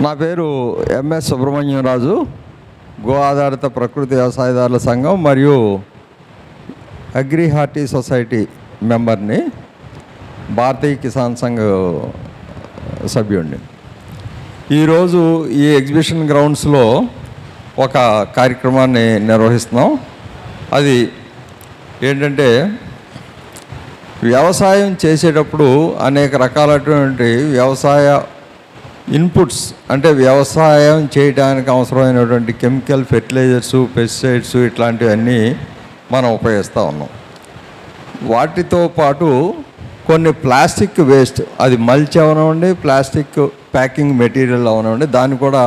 నా పేరు ఎంఎస్ సుబ్రహ్మణ్యం రాజు, గో ఆధారిత ప్రకృతి వ్యవసాయదారుల సంఘం మరియు agri hearty society మెంబర్ని, Bharatiya Kisan Sangh సభ్యుడిని. ఈరోజు ఈ ఎగ్జిబిషన్ గ్రౌండ్స్లో ఒక కార్యక్రమాన్ని నిర్వహిస్తున్నాం. అది ఏంటంటే, వ్యవసాయం చేసేటప్పుడు అనేక రకాలైనటువంటి వ్యవసాయ ఇన్పుట్స్, అంటే వ్యవసాయం చేయడానికి అవసరమైనటువంటి కెమికల్ ఫెర్టిలైజర్సు, పెస్టిసైడ్స్ ఇట్లాంటివన్నీ మనం ఉపయోగిస్తూ ఉన్నాం. వాటితో పాటు కొన్ని ప్లాస్టిక్ వేస్ట్, అది మల్చ్ అవనివ్వండి, ప్లాస్టిక్ ప్యాకింగ్ మెటీరియల్ అవనివ్వండి, దాన్ని కూడా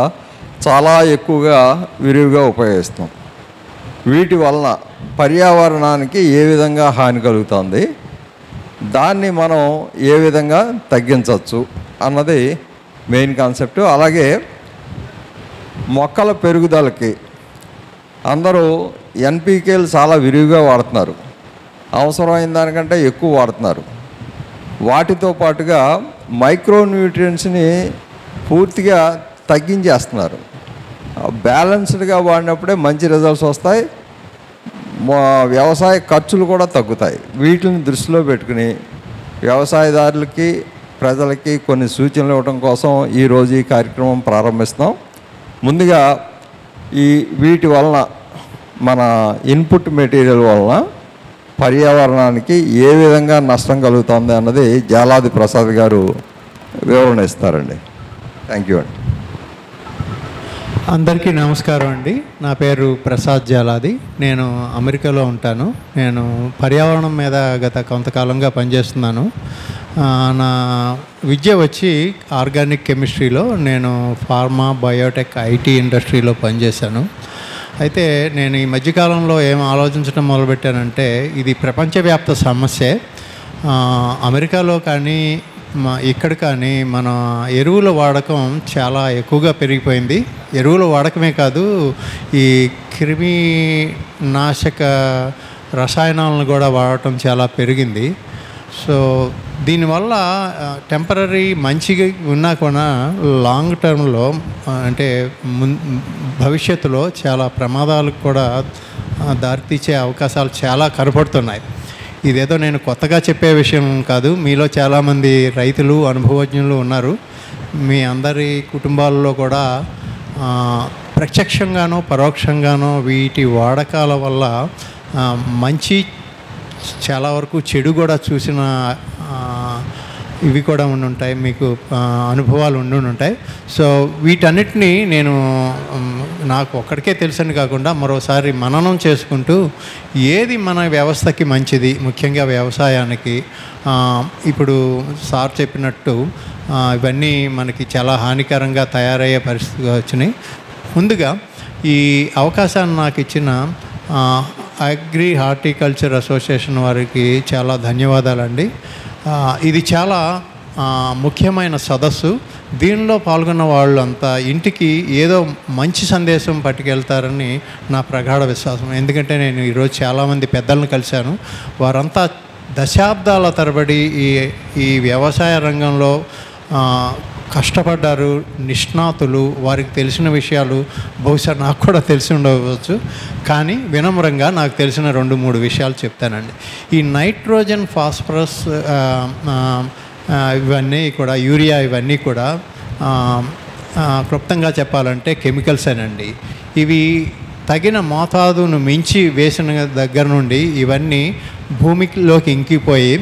చాలా ఎక్కువగా విరివిగా ఉపయోగిస్తాం. వీటి వలన పర్యావరణానికి ఏ విధంగా హాని కలుగుతుంది, దాన్ని మనం ఏ విధంగా తగ్గించవచ్చు అన్నది మెయిన్ కాన్సెప్ట్. అలాగే మొక్కల పెరుగుదలకి అందరూ ఎన్పికేలు చాలా విరివిగా వాడుతున్నారు, అవసరమైన దానికంటే ఎక్కువ వాడుతున్నారు. వాటితో పాటుగా మైక్రోన్యూట్రియంట్స్ని పూర్తిగా తగ్గించేస్తున్నారు. బ్యాలెన్స్డ్గా వాడినప్పుడే మంచి రిజల్ట్స్ వస్తాయి, వ్యవసాయ ఖర్చులు కూడా తగ్గుతాయి. వీటిని దృష్టిలో పెట్టుకుని వ్యవసాయదారులకి, ప్రజలకి కొన్ని సూచనలు ఇవ్వడం కోసం ఈరోజు ఈ కార్యక్రమం ప్రారంభిస్తాం. ముందుగా వీటి వలన, మన ఇన్పుట్ మెటీరియల్ వలన పర్యావరణానికి ఏ విధంగా నష్టం కలుగుతుంది అన్నది జాలాది ప్రసాద్ గారు వివరణ ఇస్తారండి. థ్యాంక్ యూ అండి. అందరికీ నమస్కారం అండి. నా పేరు ప్రసాద్ జాలాది. నేను అమెరికాలో ఉంటాను. నేను పర్యావరణం మీద గత కొంతకాలంగా పనిచేస్తున్నాను. నా విద్య వచ్చి ఆర్గానిక్ కెమిస్ట్రీలో, నేను ఫార్మా, బయోటెక్, ఐటీ ఇండస్ట్రీలో పనిచేశాను. అయితే నేను ఈ మధ్యకాలంలో ఏం ఆలోచించడం మొదలుపెట్టానంటే, ఇది ప్రపంచవ్యాప్త సమస్యే. అమెరికాలో కానీ ఇక్కడ కానీ మన ఎరువుల వాడకం చాలా ఎక్కువగా పెరిగిపోయింది. ఎరువుల వాడకమే కాదు, ఈ క్రిమి నాశక రసాయనాలను కూడా వాడటం చాలా పెరిగింది. సో దీనివల్ల టెంపరీ మంచిగా ఉన్నా కూడా లాంగ్ టర్మ్లో, అంటే భవిష్యత్తులో చాలా ప్రమాదాలకు కూడా దారితీసే అవకాశాలు చాలా కనపడుతున్నాయి. ఇదేదో నేను కొత్తగా చెప్పే విషయం కాదు. మీలో చాలామంది రైతులు, అనుభవజ్ఞులు ఉన్నారు. మీ అందరి కుటుంబాల్లో కూడా ప్రత్యక్షంగానో పరోక్షంగానో వీటి వాడకాల వల్ల మంచి, చాలా వరకు చెడు కూడా చూసిన ఇవి కూడా ఉండుంటాయి, మీకు అనుభవాలు ఉండుంటాయి. సో వీటన్నిటినీ నేను నాకు ఒక్కడికే తెలుసని కాకుండా మరోసారి మననం చేసుకుంటూ ఏది మన వ్యవస్థకి మంచిది, ముఖ్యంగా వ్యవసాయానికి, ఇప్పుడు సార్ చెప్పినట్టు ఇవన్నీ మనకి చాలా హానికరంగా తయారయ్యే పరిస్థితిగా వచ్చినాయి. ముందుగా ఈ అవకాశాన్ని నాకు ఇచ్చిన అగ్రి హార్టికల్చర్ అసోసియేషన్ వారికి చాలా ధన్యవాదాలండి. ఇది చాలా ముఖ్యమైన సదస్సు. దీనిలో పాల్గొన్న వాళ్ళంతా ఇంటికి ఏదో మంచి సందేశం పట్టుకెళ్తారని నా ప్రగాఢ విశ్వాసం. ఎందుకంటే నేను ఈరోజు చాలామంది పెద్దలను కలిశాను. వారంతా దశాబ్దాల తరబడి ఈ వ్యవసాయ రంగంలో కష్టపడ్డారు, నిష్ణాతులు. వారికి తెలిసిన విషయాలు బహుశా నాకు కూడా తెలిసి ఉండవచ్చు, కానీ వినమ్రంగా నాకు తెలిసిన 2-3 విషయాలు చెప్తానండి. ఈ నైట్రోజన్, ఫాస్ఫరస్ ఇవన్నీ కూడా, యూరియా ఇవన్నీ కూడా క్లుప్తంగా చెప్పాలంటే కెమికల్స్ అనండి. ఇవి తగిన మోతాదును మించి వేసిన దగ్గర నుండి ఇవన్నీ భూమిలోకి ఇంకిపోయి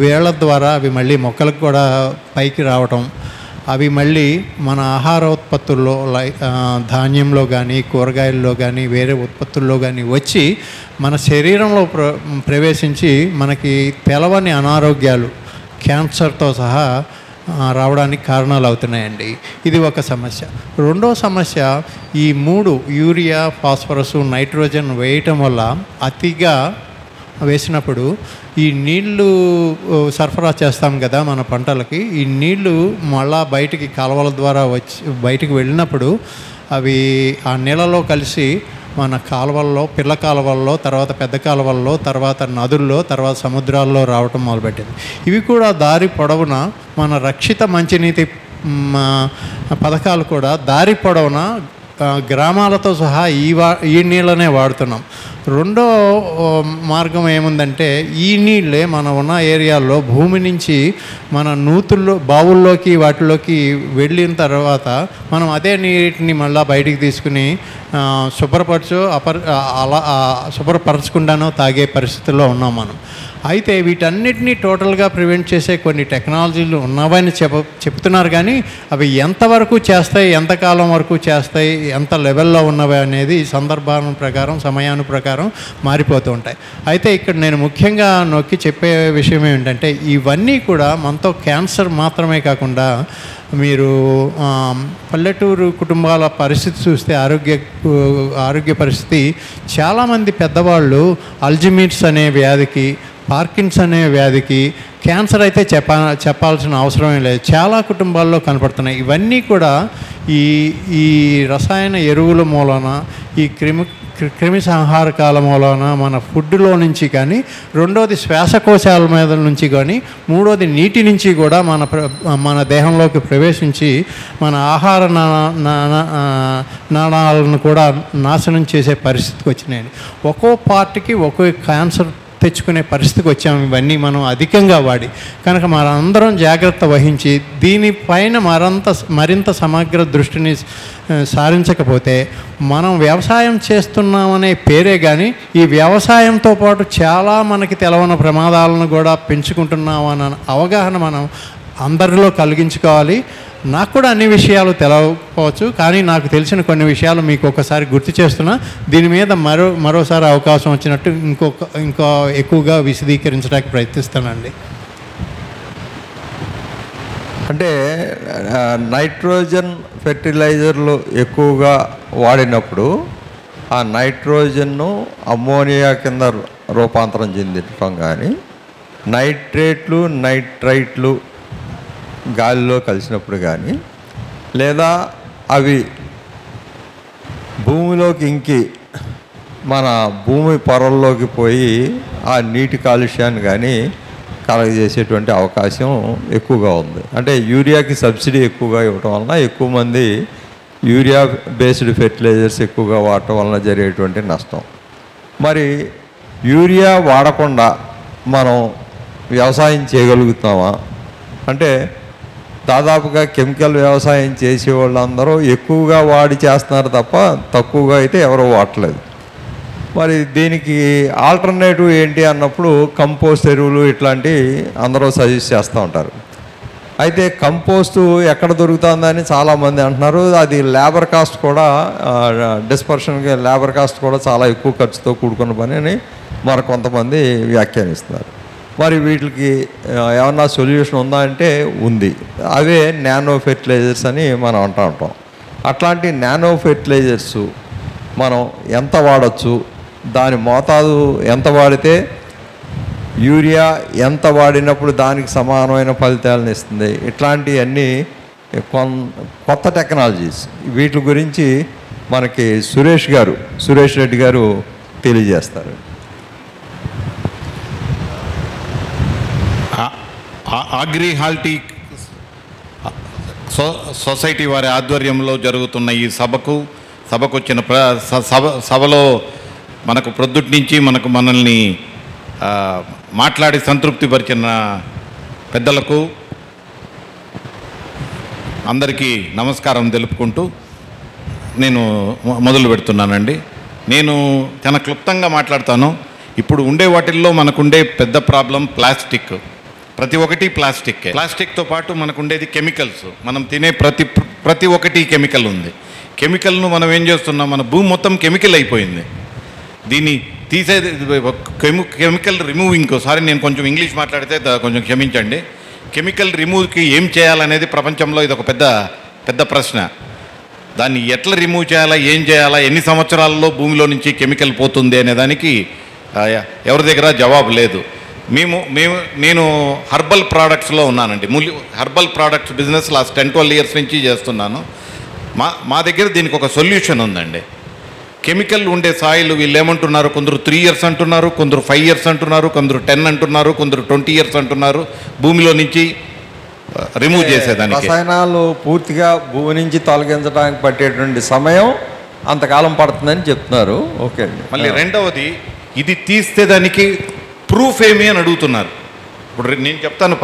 వేళ్ళ ద్వారా అవి మళ్ళీ మొక్కలకు కూడా పైకి రావటం, అవి మళ్ళీ మన ఆహార ఉత్పత్తుల్లో, ధాన్యంలో కానీ, కూరగాయల్లో కానీ, వేరే ఉత్పత్తుల్లో కానీ వచ్చి మన శరీరంలో ప్రవేశించి మనకి తెలవని అనారోగ్యాలు, క్యాన్సర్తో సహా రావడానికి కారణాలు అవుతున్నాయండి. ఇది ఒక సమస్య. రెండో సమస్య, ఈ 3 యూరియా, ఫాస్ఫరస్, నైట్రోజన్ వేయటం వల్ల అతిగా వేసినప్పుడు ఈ నీళ్లు సరఫరా చేస్తాం కదా మన పంటలకి, ఈ నీళ్లు మళ్ళా బయటికి కాలువల ద్వారా వచ్చి బయటికి వెళ్ళినప్పుడు అవి ఆ నీళ్ళలో కలిసి మన కాలువల్లో, పిల్ల కాలువల్లో, తర్వాత పెద్ద కాలువల్లో, తర్వాత నదుల్లో, తర్వాత సముద్రాల్లో రావటం మొదలుపెట్టింది. ఇవి కూడా దారి పొడవునా మన రక్షిత మంచినీటి పథకాలు కూడా దారి పొడవునా గ్రామాలతో సహా ఈ నీళ్ళనే వాడుతున్నాం. రెండో మార్గం ఏముందంటే ఈ నీళ్ళే మన ఉన్న ఏరియాల్లో భూమి నుంచి మన నూతుల్లో బావుల్లోకి వాటిలోకి వెళ్ళిన తర్వాత మనం అదే నీటిని మళ్ళీ బయటికి తీసుకుని శుభ్రపరచకుండానో తాగే పరిస్థితుల్లో ఉన్నాం మనం. అయితే వీటన్నిటినీ టోటల్గా ప్రివెంట్ చేసే కొన్ని టెక్నాలజీలు ఉన్నవని చెప్తున్నారు, కానీ అవి ఎంతవరకు చేస్తాయి, ఎంతకాలం వరకు చేస్తాయి, ఎంత లెవెల్లో ఉన్నవి అనేది సందర్భాను ప్రకారం సమయాను ప్రకారం మారిపోతూ ఉంటాయి. అయితే ఇక్కడ నేను ముఖ్యంగా నొక్కి చెప్పే విషయం ఏమిటంటే ఇవన్నీ కూడా మనతో క్యాన్సర్ మాత్రమే కాకుండా మీరు పల్లెటూరు కుటుంబాల పరిస్థితి చూస్తే ఆరోగ్య పరిస్థితి చాలామంది పెద్దవాళ్ళు అల్జిమీర్స్ అనే వ్యాధికి, పార్కిన్స్ అనే వ్యాధికి, క్యాన్సర్ అయితే చెప్పాల్సిన అవసరమే లేదు, చాలా కుటుంబాల్లో కనపడుతున్నాయి. ఇవన్నీ కూడా ఈ రసాయన ఎరువుల మూలన, ఈ క్రిమి సంహారకాల మూలన, మన ఫుడ్లో నుంచి కానీ, రెండోది శ్వాసకోశాల మీద నుంచి కానీ, మూడోది నీటి నుంచి కూడా మన దేహంలోకి ప్రవేశించి మన ఆహార నాళాలను కూడా నాశనం చేసే పరిస్థితికి వచ్చినాయి. ఒక్కో పార్ట్కి ఒక్కో క్యాన్సర్ తెచ్చుకునే పరిస్థితికి వచ్చాము ఇవన్నీ మనం అధికంగా వాడి. కనుక మనందరం జాగ్రత్త వహించి దీనిపైన మరింత సమగ్ర దృష్టిని సారించకపోతే మనం వ్యవసాయం చేస్తున్నామనే పేరే కానీ ఈ వ్యవసాయంతో పాటు చాలా మనకి తెలవని ప్రమాదాలను కూడా పెంచుకుంటున్నామన్న అవగాహన మనం అందరిలో కలిగించుకోవాలి. నాకు కూడా అన్ని విషయాలు తెలవకపోవచ్చు, కానీ నాకు తెలిసిన కొన్ని విషయాలు మీకు ఒకసారి గుర్తు చేస్తున్నా. దీని మీద మరోసారి అవకాశం వచ్చినట్టు ఇంకో ఎక్కువగా విశదీకరించడానికి ప్రయత్నిస్తానండి. అంటే నైట్రోజన్ ఫెర్టిలైజర్లు ఎక్కువగా వాడినప్పుడు ఆ నైట్రోజన్ను అమ్మోనియా కింద రూపాంతరం చెందటం కానీ, నైట్రైట్లు గాలిలో కలిసినప్పుడు కానీ, లేదా అవి భూమిలోకి ఇంకి మన భూమి పొరల్లోకి పోయి ఆ నీటి కాలుష్యాన్ని కానీ కలగజేసేటువంటి అవకాశం ఎక్కువగా ఉంది. అంటే యూరియాకి సబ్సిడీ ఎక్కువగా ఇవ్వటం వలన ఎక్కువ మంది యూరియా బేస్డ్ ఫెర్టిలైజర్స్ ఎక్కువగా వాడటం వలన జరిగేటువంటి నష్టం. మరి యూరియా వాడకుండా మనం వ్యవసాయం చేయగలుగుతామా అంటే, దాదాపుగా కెమికల్ వ్యవసాయం చేసే వాళ్ళందరూ ఎక్కువగా వాడి చేస్తున్నారు తప్ప తక్కువగా అయితే ఎవరో వాడట్లేదు. మరి దీనికి ఆల్టర్నేటివ్ ఏంటి అన్నప్పుడు కంపోస్ట్ ఎరువులు ఇట్లాంటివి అందరూ సజెస్ట్ చేస్తూ ఉంటారు. అయితే కంపోస్టు ఎక్కడ దొరుకుతుందని చాలామంది అంటున్నారు. అది లేబర్ కాస్ట్ కూడా డిస్పర్షన్కి లేబర్ కాస్ట్ కూడా చాలా ఎక్కువ ఖర్చుతో కూడుకున్న పని అని మరి కొంతమంది వ్యాఖ్యానిస్తున్నారు. మరి వీటికి ఏమన్నా సొల్యూషన్ ఉందా అంటే ఉంది. అవే నానో ఫెర్టిలైజర్స్ అని మనం అంటూ ఉంటాం. అట్లాంటి నానో ఫెర్టిలైజర్స్ మనం ఎంత వాడచ్చు, దాని మోతాదు ఎంత వాడితే యూరియా ఎంత వాడినప్పుడు దానికి సమానమైన ఫలితాలను ఇస్తుంది, ఇట్లాంటివన్నీ కొత్త టెక్నాలజీస్. వీటి గురించి మనకి సురేష్ రెడ్డి గారు తెలియజేస్తారు. అగ్రిహాల్టీ సొసైటీ వారి ఆధ్వర్యంలో జరుగుతున్న ఈ సభకు వచ్చిన సభలో మనకు ప్రొద్దుటి నుంచి మనల్ని మాట్లాడి సంతృప్తిపరిచిన పెద్దలకు అందరికీ నమస్కారం తెలుపుకుంటూ నేను మొదలు పెడుతున్నానండి. నేను చాలా క్లుప్తంగా మాట్లాడతాను. ఇప్పుడు ఉండే వాటిల్లో మనకుండే పెద్ద ప్రాబ్లం ప్లాస్టిక్. ప్రతి ఒక్కటి ప్లాస్టిక్తో పాటు మనకు ఉండేది కెమికల్స్. మనం తినే ప్రతి ఒక్కటి కెమికల్ ఉంది. కెమికల్ను మనం ఏం చేస్తున్నాం, మన భూమి మొత్తం కెమికల్ అయిపోయింది. దీన్ని తీసేది కెమికల్ రిమూవింగ్. సారీ, నేను కొంచెం ఇంగ్లీష్ మాట్లాడితే కొంచెం క్షమించండి. కెమికల్ రిమూవ్కి ఏం చేయాలనేది ప్రపంచంలో ఇది ఒక పెద్ద ప్రశ్న. దాన్ని ఎట్లా రిమూవ్ చేయాలా, ఏం చేయాలా, ఎన్ని సంవత్సరాల్లో భూమిలో నుంచి కెమికల్ పోతుంది అనే దానికి ఎవరి దగ్గర జవాబు లేదు. నేను హర్బల్ ప్రోడక్ట్స్లో ఉన్నానండి. Herbal products business last 10-12 years నుంచి చేస్తున్నాను. మా దగ్గర దీనికి ఒక సొల్యూషన్ ఉందండి. కెమికల్ ఉండే సాయిల్ వీళ్ళు ఏమంటున్నారు, కొందరు 3 ఇయర్స్ అంటున్నారు, కొందరు 5 ఇయర్స్ అంటున్నారు, కొందరు 10 అంటున్నారు, కొందరు 20 ఇయర్స్ అంటున్నారు. భూమిలో నుంచి రిమూవ్ చేసేదానికి. రసాయనాలు పూర్తిగా భూమి నుంచి తొలగించడానికి పట్టేటువంటి సమయం అంతకాలం పడుతుందని చెప్తున్నారు. ఓకే అండి. మళ్ళీ రెండవది, ఇది తీస్తే దానికి ప్రూఫ్ ఏమి అని అడుగుతున్నారు. ఇప్పుడు నేను చెప్తాను,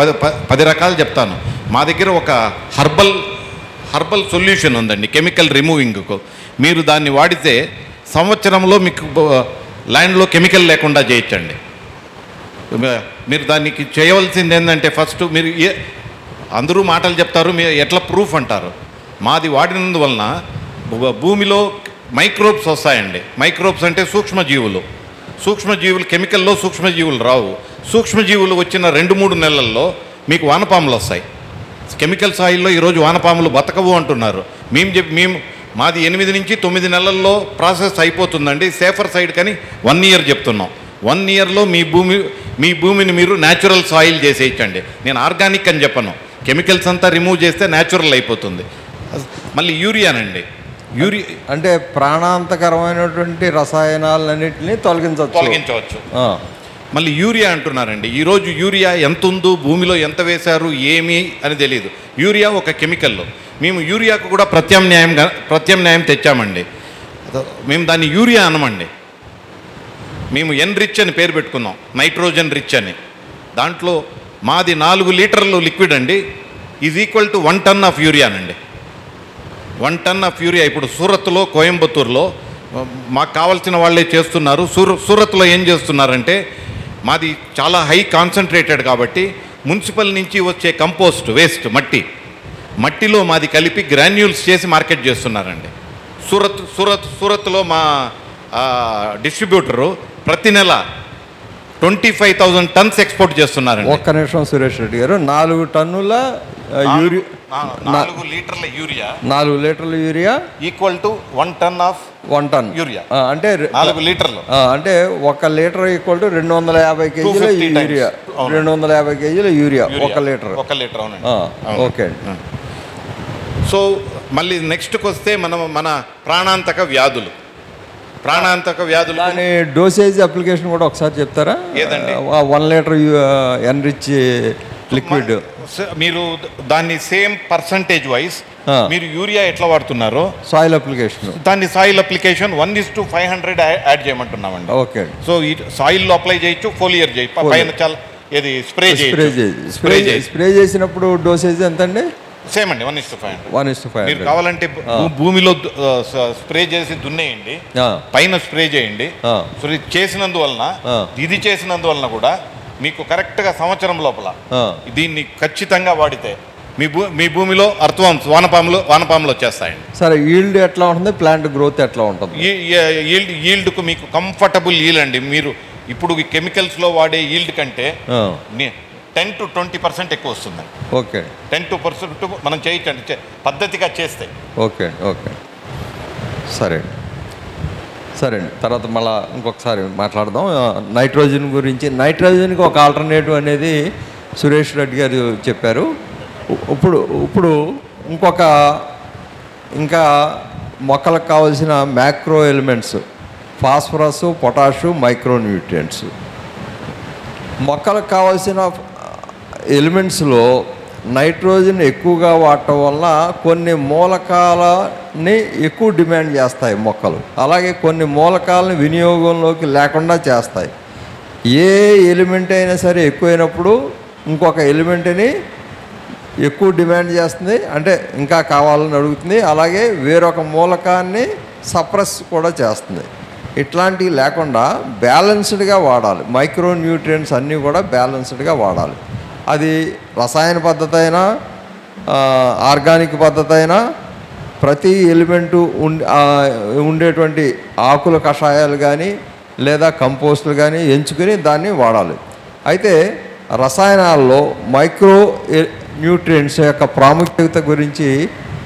10 రకాలు చెప్తాను. మా దగ్గర ఒక హర్బల్ సొల్యూషన్ ఉందండి, కెమికల్ రిమూవింగ్కు. మీరు దాన్ని వాడితే సంవత్సరంలో మీకు ల్యాండ్లో కెమికల్ లేకుండా చేయొచ్చండి. మీరు దానికి చేయవలసింది ఏంటంటే, ఫస్ట్ మీరు అందరూ మాటలు చెప్తారు, మీరు ఎట్లా ప్రూఫ్ అంటారు. మాది వాడినందువలన భూమిలో మైక్రోబ్స్ వస్తాయండి. మైక్రోబ్స్ అంటే సూక్ష్మజీవులు కెమికల్లో సూక్ష్మజీవులు రావు. సూక్ష్మజీవులు వచ్చిన 2-3 నెలల్లో మీకు వానపాములు వస్తాయి. కెమికల్ సాయిల్లో ఈరోజు వానపాములు బతకవు అంటున్నారు. మేము మాది 8 నుంచి 9 నెలల్లో ప్రాసెస్ అయిపోతుందండి. సేఫర్ సైడ్ కానీ 1 ఇయర్ చెప్తున్నాం. 1 ఇయర్లో మీ భూమిని మీరు న్యాచురల్ సాయిల్ చేసేయచ్చండి. నేను ఆర్గానిక్ అని చెప్పను, కెమికల్స్ అంతా రిమూవ్ చేస్తే న్యాచురల్ అయిపోతుంది. మళ్ళీ యూరియానండి. అంటే ప్రాణాంతకరమైనటువంటి రసాయనాలన్నింటినీ తొలగించవచ్చు. మళ్ళీ యూరియా అంటున్నారండి. ఈరోజు యూరియా ఎంత ఉందో, భూమిలో ఎంత వేశారు ఏమి అని తెలియదు. యూరియా ఒక కెమికల్. మేము యూరియాకు కూడా ప్రత్యామ్నాయం తెచ్చామండి. మేము దాన్ని యూరియా అనమండి, మేము ఎన్రిచ్ అని పేరు పెట్టుకున్నాం, నైట్రోజన్ రిచ్ అని. దాంట్లో మాది 4 లీటర్లు లిక్విడ్ అండి is equal to 1 ton of యూరియానండి. 1 టన్ ఆఫ్ యూరియా ఇప్పుడు సూరత్లో, కోయంబత్తూరులో మాకు కావాల్సిన వాళ్ళే చేస్తున్నారు. సూరత్లో ఏం చేస్తున్నారంటే, మాది చాలా హై కాన్సన్ట్రేటెడ్ కాబట్టి మున్సిపల్ నుంచి వచ్చే కంపోస్ట్ వేస్ట్ మట్టిలో మాది కలిపి గ్రాన్యూల్స్ చేసి మార్కెట్ చేస్తున్నారండి. సూరత్లో మా డిస్ట్రిబ్యూటరు ప్రతి నెల 25,000 టన్స్ ఎక్స్పోర్ట్ చేస్తున్నారండి. ఒక్క నిమిషం సురేష్ రెడ్డి గారు, 4 టన్నుల 4 లీటర్ల యూరియా 4 లీటర్ల urea equal to 1 ton of 1 ton urea. అంటే 4 లీటర్లు అంటే 1 లీటర్ ఈక్వల్ టు 250 కేజీల యూరియా. 250 కేజీల యూరియా 1 లీటర్. అవునండి. ఓకే అండి. సో మళ్ళీ నెక్స్ట్కి వస్తే మన ప్రాణాంతక వ్యాధులు దాని డోసేజ్ అప్లికేషన్ కూడా ఒకసారి చెప్తారా? ఏదండి? 1 లీటర్ ఎన్రిచ్ లిక్విడ్ మీరు దాన్ని సేమ్ పర్సంటేజ్ వైజ్ మీరు యూరియా ఎట్లా వాడుతున్నారో సాయిల్ అప్లికేషన్, దాన్ని సాయిల్ అప్లికేషన్ 1:500 యాడ్ చేయమంటున్నామండి. ఓకే. సో ఈ సాయిల్లో అప్లై చేయొచ్చు, ఫోలియర్ చేయొచ్చు, పైన చాలా ఏది స్ప్రే చేసినప్పుడు డోసేజ్ ఎంత అండి? సేమ్ అండి, 1:500. 1:500. మీరు కావాలంటే భూమిలో స్ప్రే చేసి దున్నేయండి, పైన స్ప్రే చేయండి. సో ఇది చేసినందువలన కూడా మీకు కరెక్ట్గా సంవత్సరం లోపల దీన్ని ఖచ్చితంగా వాడితే మీ భూమిలో అర్థవాంశ వానపాములు వచ్చేస్తాయండి. సరే, ఈల్డ్ ఎట్లా ఉంటుంది? ప్లాంట్ గ్రోత్ ఎట్లా ఉంటుంది? ఈల్డ్కు మీకు కంఫర్టబుల్ ఈల్డ్ అండి. మీరు ఇప్పుడు ఈ కెమికల్స్లో వాడే ఈల్డ్ కంటే 10 to 20% ఎక్కువ వస్తుందండి. ఓకే. 10 to 20% మనం చేయొచ్చండి, పద్ధతిగా చేస్తే. ఓకే. సరే అండి. తర్వాత మళ్ళీ ఇంకొకసారి మాట్లాడదాం నైట్రోజన్ గురించి. నైట్రోజన్కి ఒక ఆల్టర్నేటివ్ అనేది సురేష్ రెడ్డి గారు చెప్పారు. ఇప్పుడు ఇంకా మొక్కలకు కావాల్సిన macro elements, phosphorus, potash, micro nutrients. మొక్కలకు కావాల్సిన ఎలిమెంట్స్లో నైట్రోజన్ ఎక్కువగా వాడటం వల్ల కొన్ని మూలకాలని ఎక్కువ డిమాండ్ చేస్తాయి మొక్కలు. అలాగే కొన్ని మూలకాలని వినియోగంలోకి లేకుండా చేస్తాయి. ఏ ఎలిమెంట్ అయినా సరే ఎక్కువైనప్పుడు ఇంకొక ఎలిమెంట్ని ఎక్కువ డిమాండ్ చేస్తుంది, అంటే ఇంకా కావాలని అడుగుతుంది. అలాగే వేరొక మూలకాన్ని సప్రెస్ కూడా చేస్తుంది. ఇట్లాంటివి లేకుండా బ్యాలెన్స్డ్గా వాడాలి. మైక్రో న్యూట్రియంట్స్ అన్నీ కూడా బ్యాలెన్స్డ్గా వాడాలి. అది రసాయన పద్ధతి అయినా ఆర్గానిక్ పద్ధతి అయినా ప్రతి ఎలిమెంటు ఉండేటువంటి ఆకుల కషాయాలు కానీ లేదా కంపోస్టులు కానీ ఎంచుకొని దాన్ని వాడాలి. అయితే రసాయనాల్లో మైక్రో న్యూట్రియంట్స్ యొక్క ప్రాముఖ్యత గురించి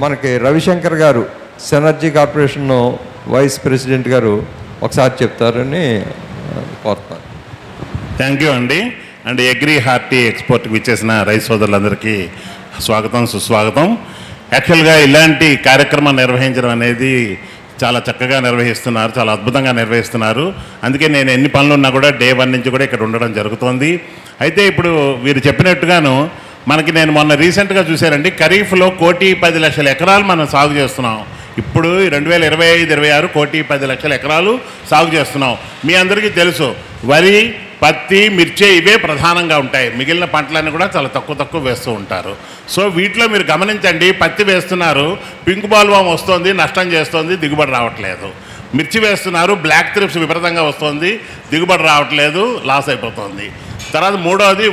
మనకి రవిశంకర్ గారు, సినర్జీ కార్పొరేషన్ వైస్ ప్రెసిడెంట్ గారు ఒకసారి చెప్తారని కోరుతున్నాను. థ్యాంక్ యూ అండి. అండ్ అగ్రి హార్టీ ఎక్స్పోర్ట్కి ఇచ్చేసిన రైతు సోదరులందరికీ స్వాగతం, సుస్వాగతం. యాక్చువల్గా ఇలాంటి కార్యక్రమం నిర్వహించడం అనేది చాలా చక్కగా నిర్వహిస్తున్నారు, చాలా అద్భుతంగా నిర్వహిస్తున్నారు. అందుకే నేను ఎన్ని పనులు ఉన్నా కూడా డే 1 నుంచి కూడా ఇక్కడ ఉండడం జరుగుతోంది. అయితే ఇప్పుడు వీరు చెప్పినట్టుగాను మనకి నేను మొన్న రీసెంట్గా చూశానండి, ఖరీఫ్లో 1,10,00,000 ఎకరాలు మనం సాగు చేస్తున్నాం. ఇప్పుడు 2025-26 1,10,00,000 ఎకరాలు సాగు చేస్తున్నాం. మీ అందరికీ తెలుసు వరి, పత్తి, మిర్చి ఇవే ప్రధానంగా ఉంటాయి. మిగిలిన పంటలన్నీ కూడా చాలా తక్కువ వేస్తూ ఉంటారు. సో వీటిలో మీరు గమనించండి, పత్తి వేస్తున్నారు, పింక్ బాల్వామ్ వస్తుంది, నష్టం చేస్తుంది, దిగుబడి రావట్లేదు. మిర్చి వేస్తున్నారు, బ్లాక్ థ్రిప్స్ విపరీతంగా వస్తుంది, దిగుబడి రావట్లేదు, లాస్ అయిపోతుంది. తర్వాత మూడవది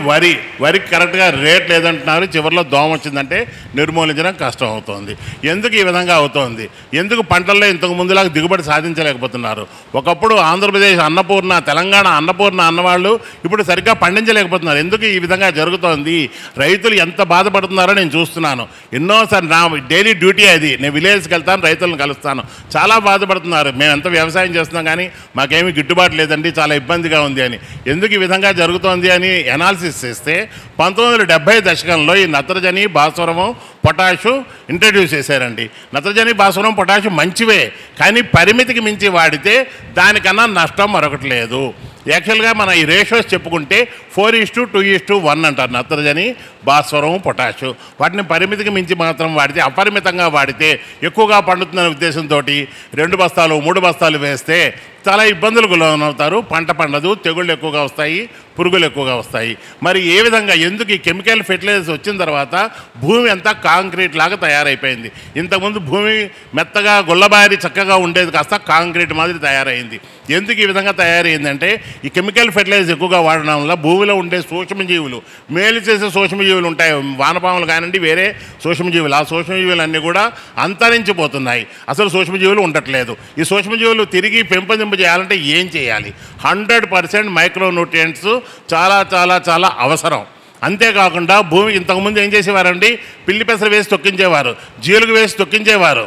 వరికి కరెక్ట్గా రేట్ లేదంటున్నారు, చివరిలో దోమ వచ్చిందంటే నిర్మూలించడం కష్టం అవుతుంది. ఎందుకు ఈ విధంగా అవుతోంది? ఎందుకు పంటల్లో ఇంతకు ముందులాగా దిగుబడి సాధించలేకపోతున్నారు? ఒకప్పుడు ఆంధ్రప్రదేశ్ అన్నపూర్ణ, తెలంగాణ అన్నపూర్ణ అన్నవాళ్ళు ఇప్పుడు సరిగ్గా పండించలేకపోతున్నారు. ఎందుకు ఈ విధంగా జరుగుతోంది? రైతులు ఎంత బాధపడుతున్నారో నేను చూస్తున్నాను. ఎన్నోసారి నా డైలీ డ్యూటీ అది, నేను విలేజ్కి వెళ్తాను, రైతులను కలుస్తాను. చాలా బాధపడుతున్నారు, మేము ఎంత వ్యవసాయం చేస్తున్నాం కానీ మాకేమీ గిట్టుబాటు లేదండి, చాలా ఇబ్బందిగా ఉంది అని. ఎందుకు ఈ విధంగా జరుగుతోంది అని అనాలిసిస్ చేస్తే 1970 దశకంలో ఈ నత్రజని, భాస్వరము, పొటాషు ఇంట్రడ్యూస్ చేశారండి. నత్రజని, భాస్వరం, పొటాషు మంచివే, కానీ పరిమితికి మించి వాడితే దానికన్నా నష్టం మరొకటి లేదు. యాక్చువల్గా మన ఈ రేషియోస్ చెప్పుకుంటే 4:2:1 అంటారు నత్రజని, భాస్వరం, పొటాషు. వాటిని పరిమితికి మించి మాత్రం వాడితే, అపరిమితంగా వాడితే ఎక్కువగా పండుతుందనే ఉద్దేశంతో 2 బస్తాలు 3 బస్తాలు వేస్తే చాలా ఇబ్బందులకు లోనవుతారు. పంట పండదు, తెగుళ్ళు ఎక్కువగా వస్తాయి, పురుగులు ఎక్కువగా వస్తాయి. మరి ఏ విధంగా, ఎందుకు ఈ కెమికల్ ఫెర్టిలైజర్స్ వచ్చిన తర్వాత భూమి అంతా కాంక్రీట్ లాగా తయారైపోయింది. ఇంతకుముందు భూమి మెత్తగా గుల్లబారి చక్కగా ఉండేది కాస్త కాంక్రీట్ మాదిరి తయారైంది. ఎందుకు ఈ విధంగా తయారైందంటే ఈ కెమికల్ ఫెర్టిలైజర్స్ ఎక్కువగా వాడడం వల్ల భూమిలో ఉండే సూక్ష్మజీవులు, మేలు చేసే సూక్ష్మజీవులు ఉంటాయి, వానపాములు కానివ్వండి, వేరే సూక్ష్మజీవులు, ఆ సూక్ష్మజీవులన్నీ కూడా అంతరించిపోతున్నాయి. అసలు సూక్ష్మజీవులు ఉండట్లేదు. ఈ సూక్ష్మజీవులు తిరిగి పెంపొందింప చేయాలంటే ఏం చేయాలి? 100% మైక్రోన్యూట్రియంట్స్ చాలా చాలా చాలా అవసరం. అంతేకాకుండా భూమి ఇంతకుముందు ఏం చేసేవారండి, పిల్లి పెసలు వేసి తొక్కించేవారు, జీలుగు వేసి తొక్కించేవారు,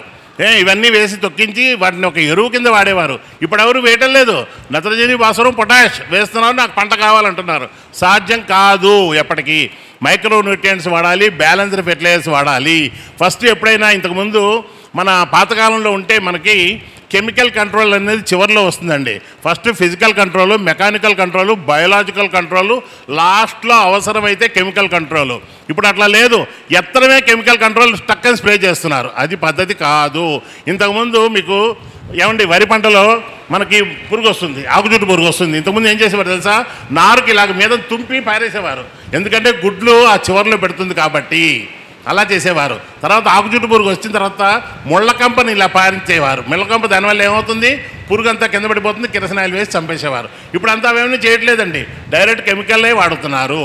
ఇవన్నీ వేసి తొక్కించి వాటిని ఒక ఎరువు కింద వాడేవారు. ఇప్పుడు ఎవరు వేయటం లేదు. నత్రజని, భాస్వరం, పొటాష్ వేస్తున్నారు, నాకు పంట కావాలంటున్నారు. సాధ్యం కాదు. ఎప్పటికీ మైక్రోన్యూట్రియంట్స్ వాడాలి, బ్యాలెన్స్డ్ ఫెర్టిలైజర్స్ వాడాలి. ఫస్ట్ ఎప్పుడైనా ఇంతకుముందు మన పాతకాలంలో ఉంటే మనకి కెమికల్ కంట్రోల్ అనేది చివరిలో వస్తుందండి. First physical control, mechanical control, biological control, లాస్ట్లో అవసరమైతే కెమికల్ కంట్రోలు. ఇప్పుడు అట్లా లేదు. ఎత్తడమే కెమికల్ కంట్రోల్ టక్కని స్ప్రే చేస్తున్నారు. అది పద్ధతి కాదు. ఇంతకుముందు మీకు ఏమండి, వరి పంటలో మనకి పురుగు వస్తుంది, ఆకుచుట్టు పురుగు వస్తుంది. ఇంతకుముందు ఏం చేసేవారు తెలుసా? నారుకి ఇలాగ మీద తుంపి పారేసేవారు. ఎందుకంటే గుడ్లు ఆ చివరిలో పెడుతుంది కాబట్టి అలా చేసేవారు. తర్వాత ఆకుచుట్టు పురుగు వచ్చిన తర్వాత ముళ్ళకంపని ఇలా పారించేవారు. ముళ్ళకంప దానివల్ల ఏమవుతుంది? పురుగు అంతా కింద పడిపోతుంది, కిరసనాయిలు వేసి చంపేసేవారు. ఇప్పుడు అంతా ఏమైనా చేయట్లేదండి, డైరెక్ట్ కెమికల్లే వాడుతున్నారు.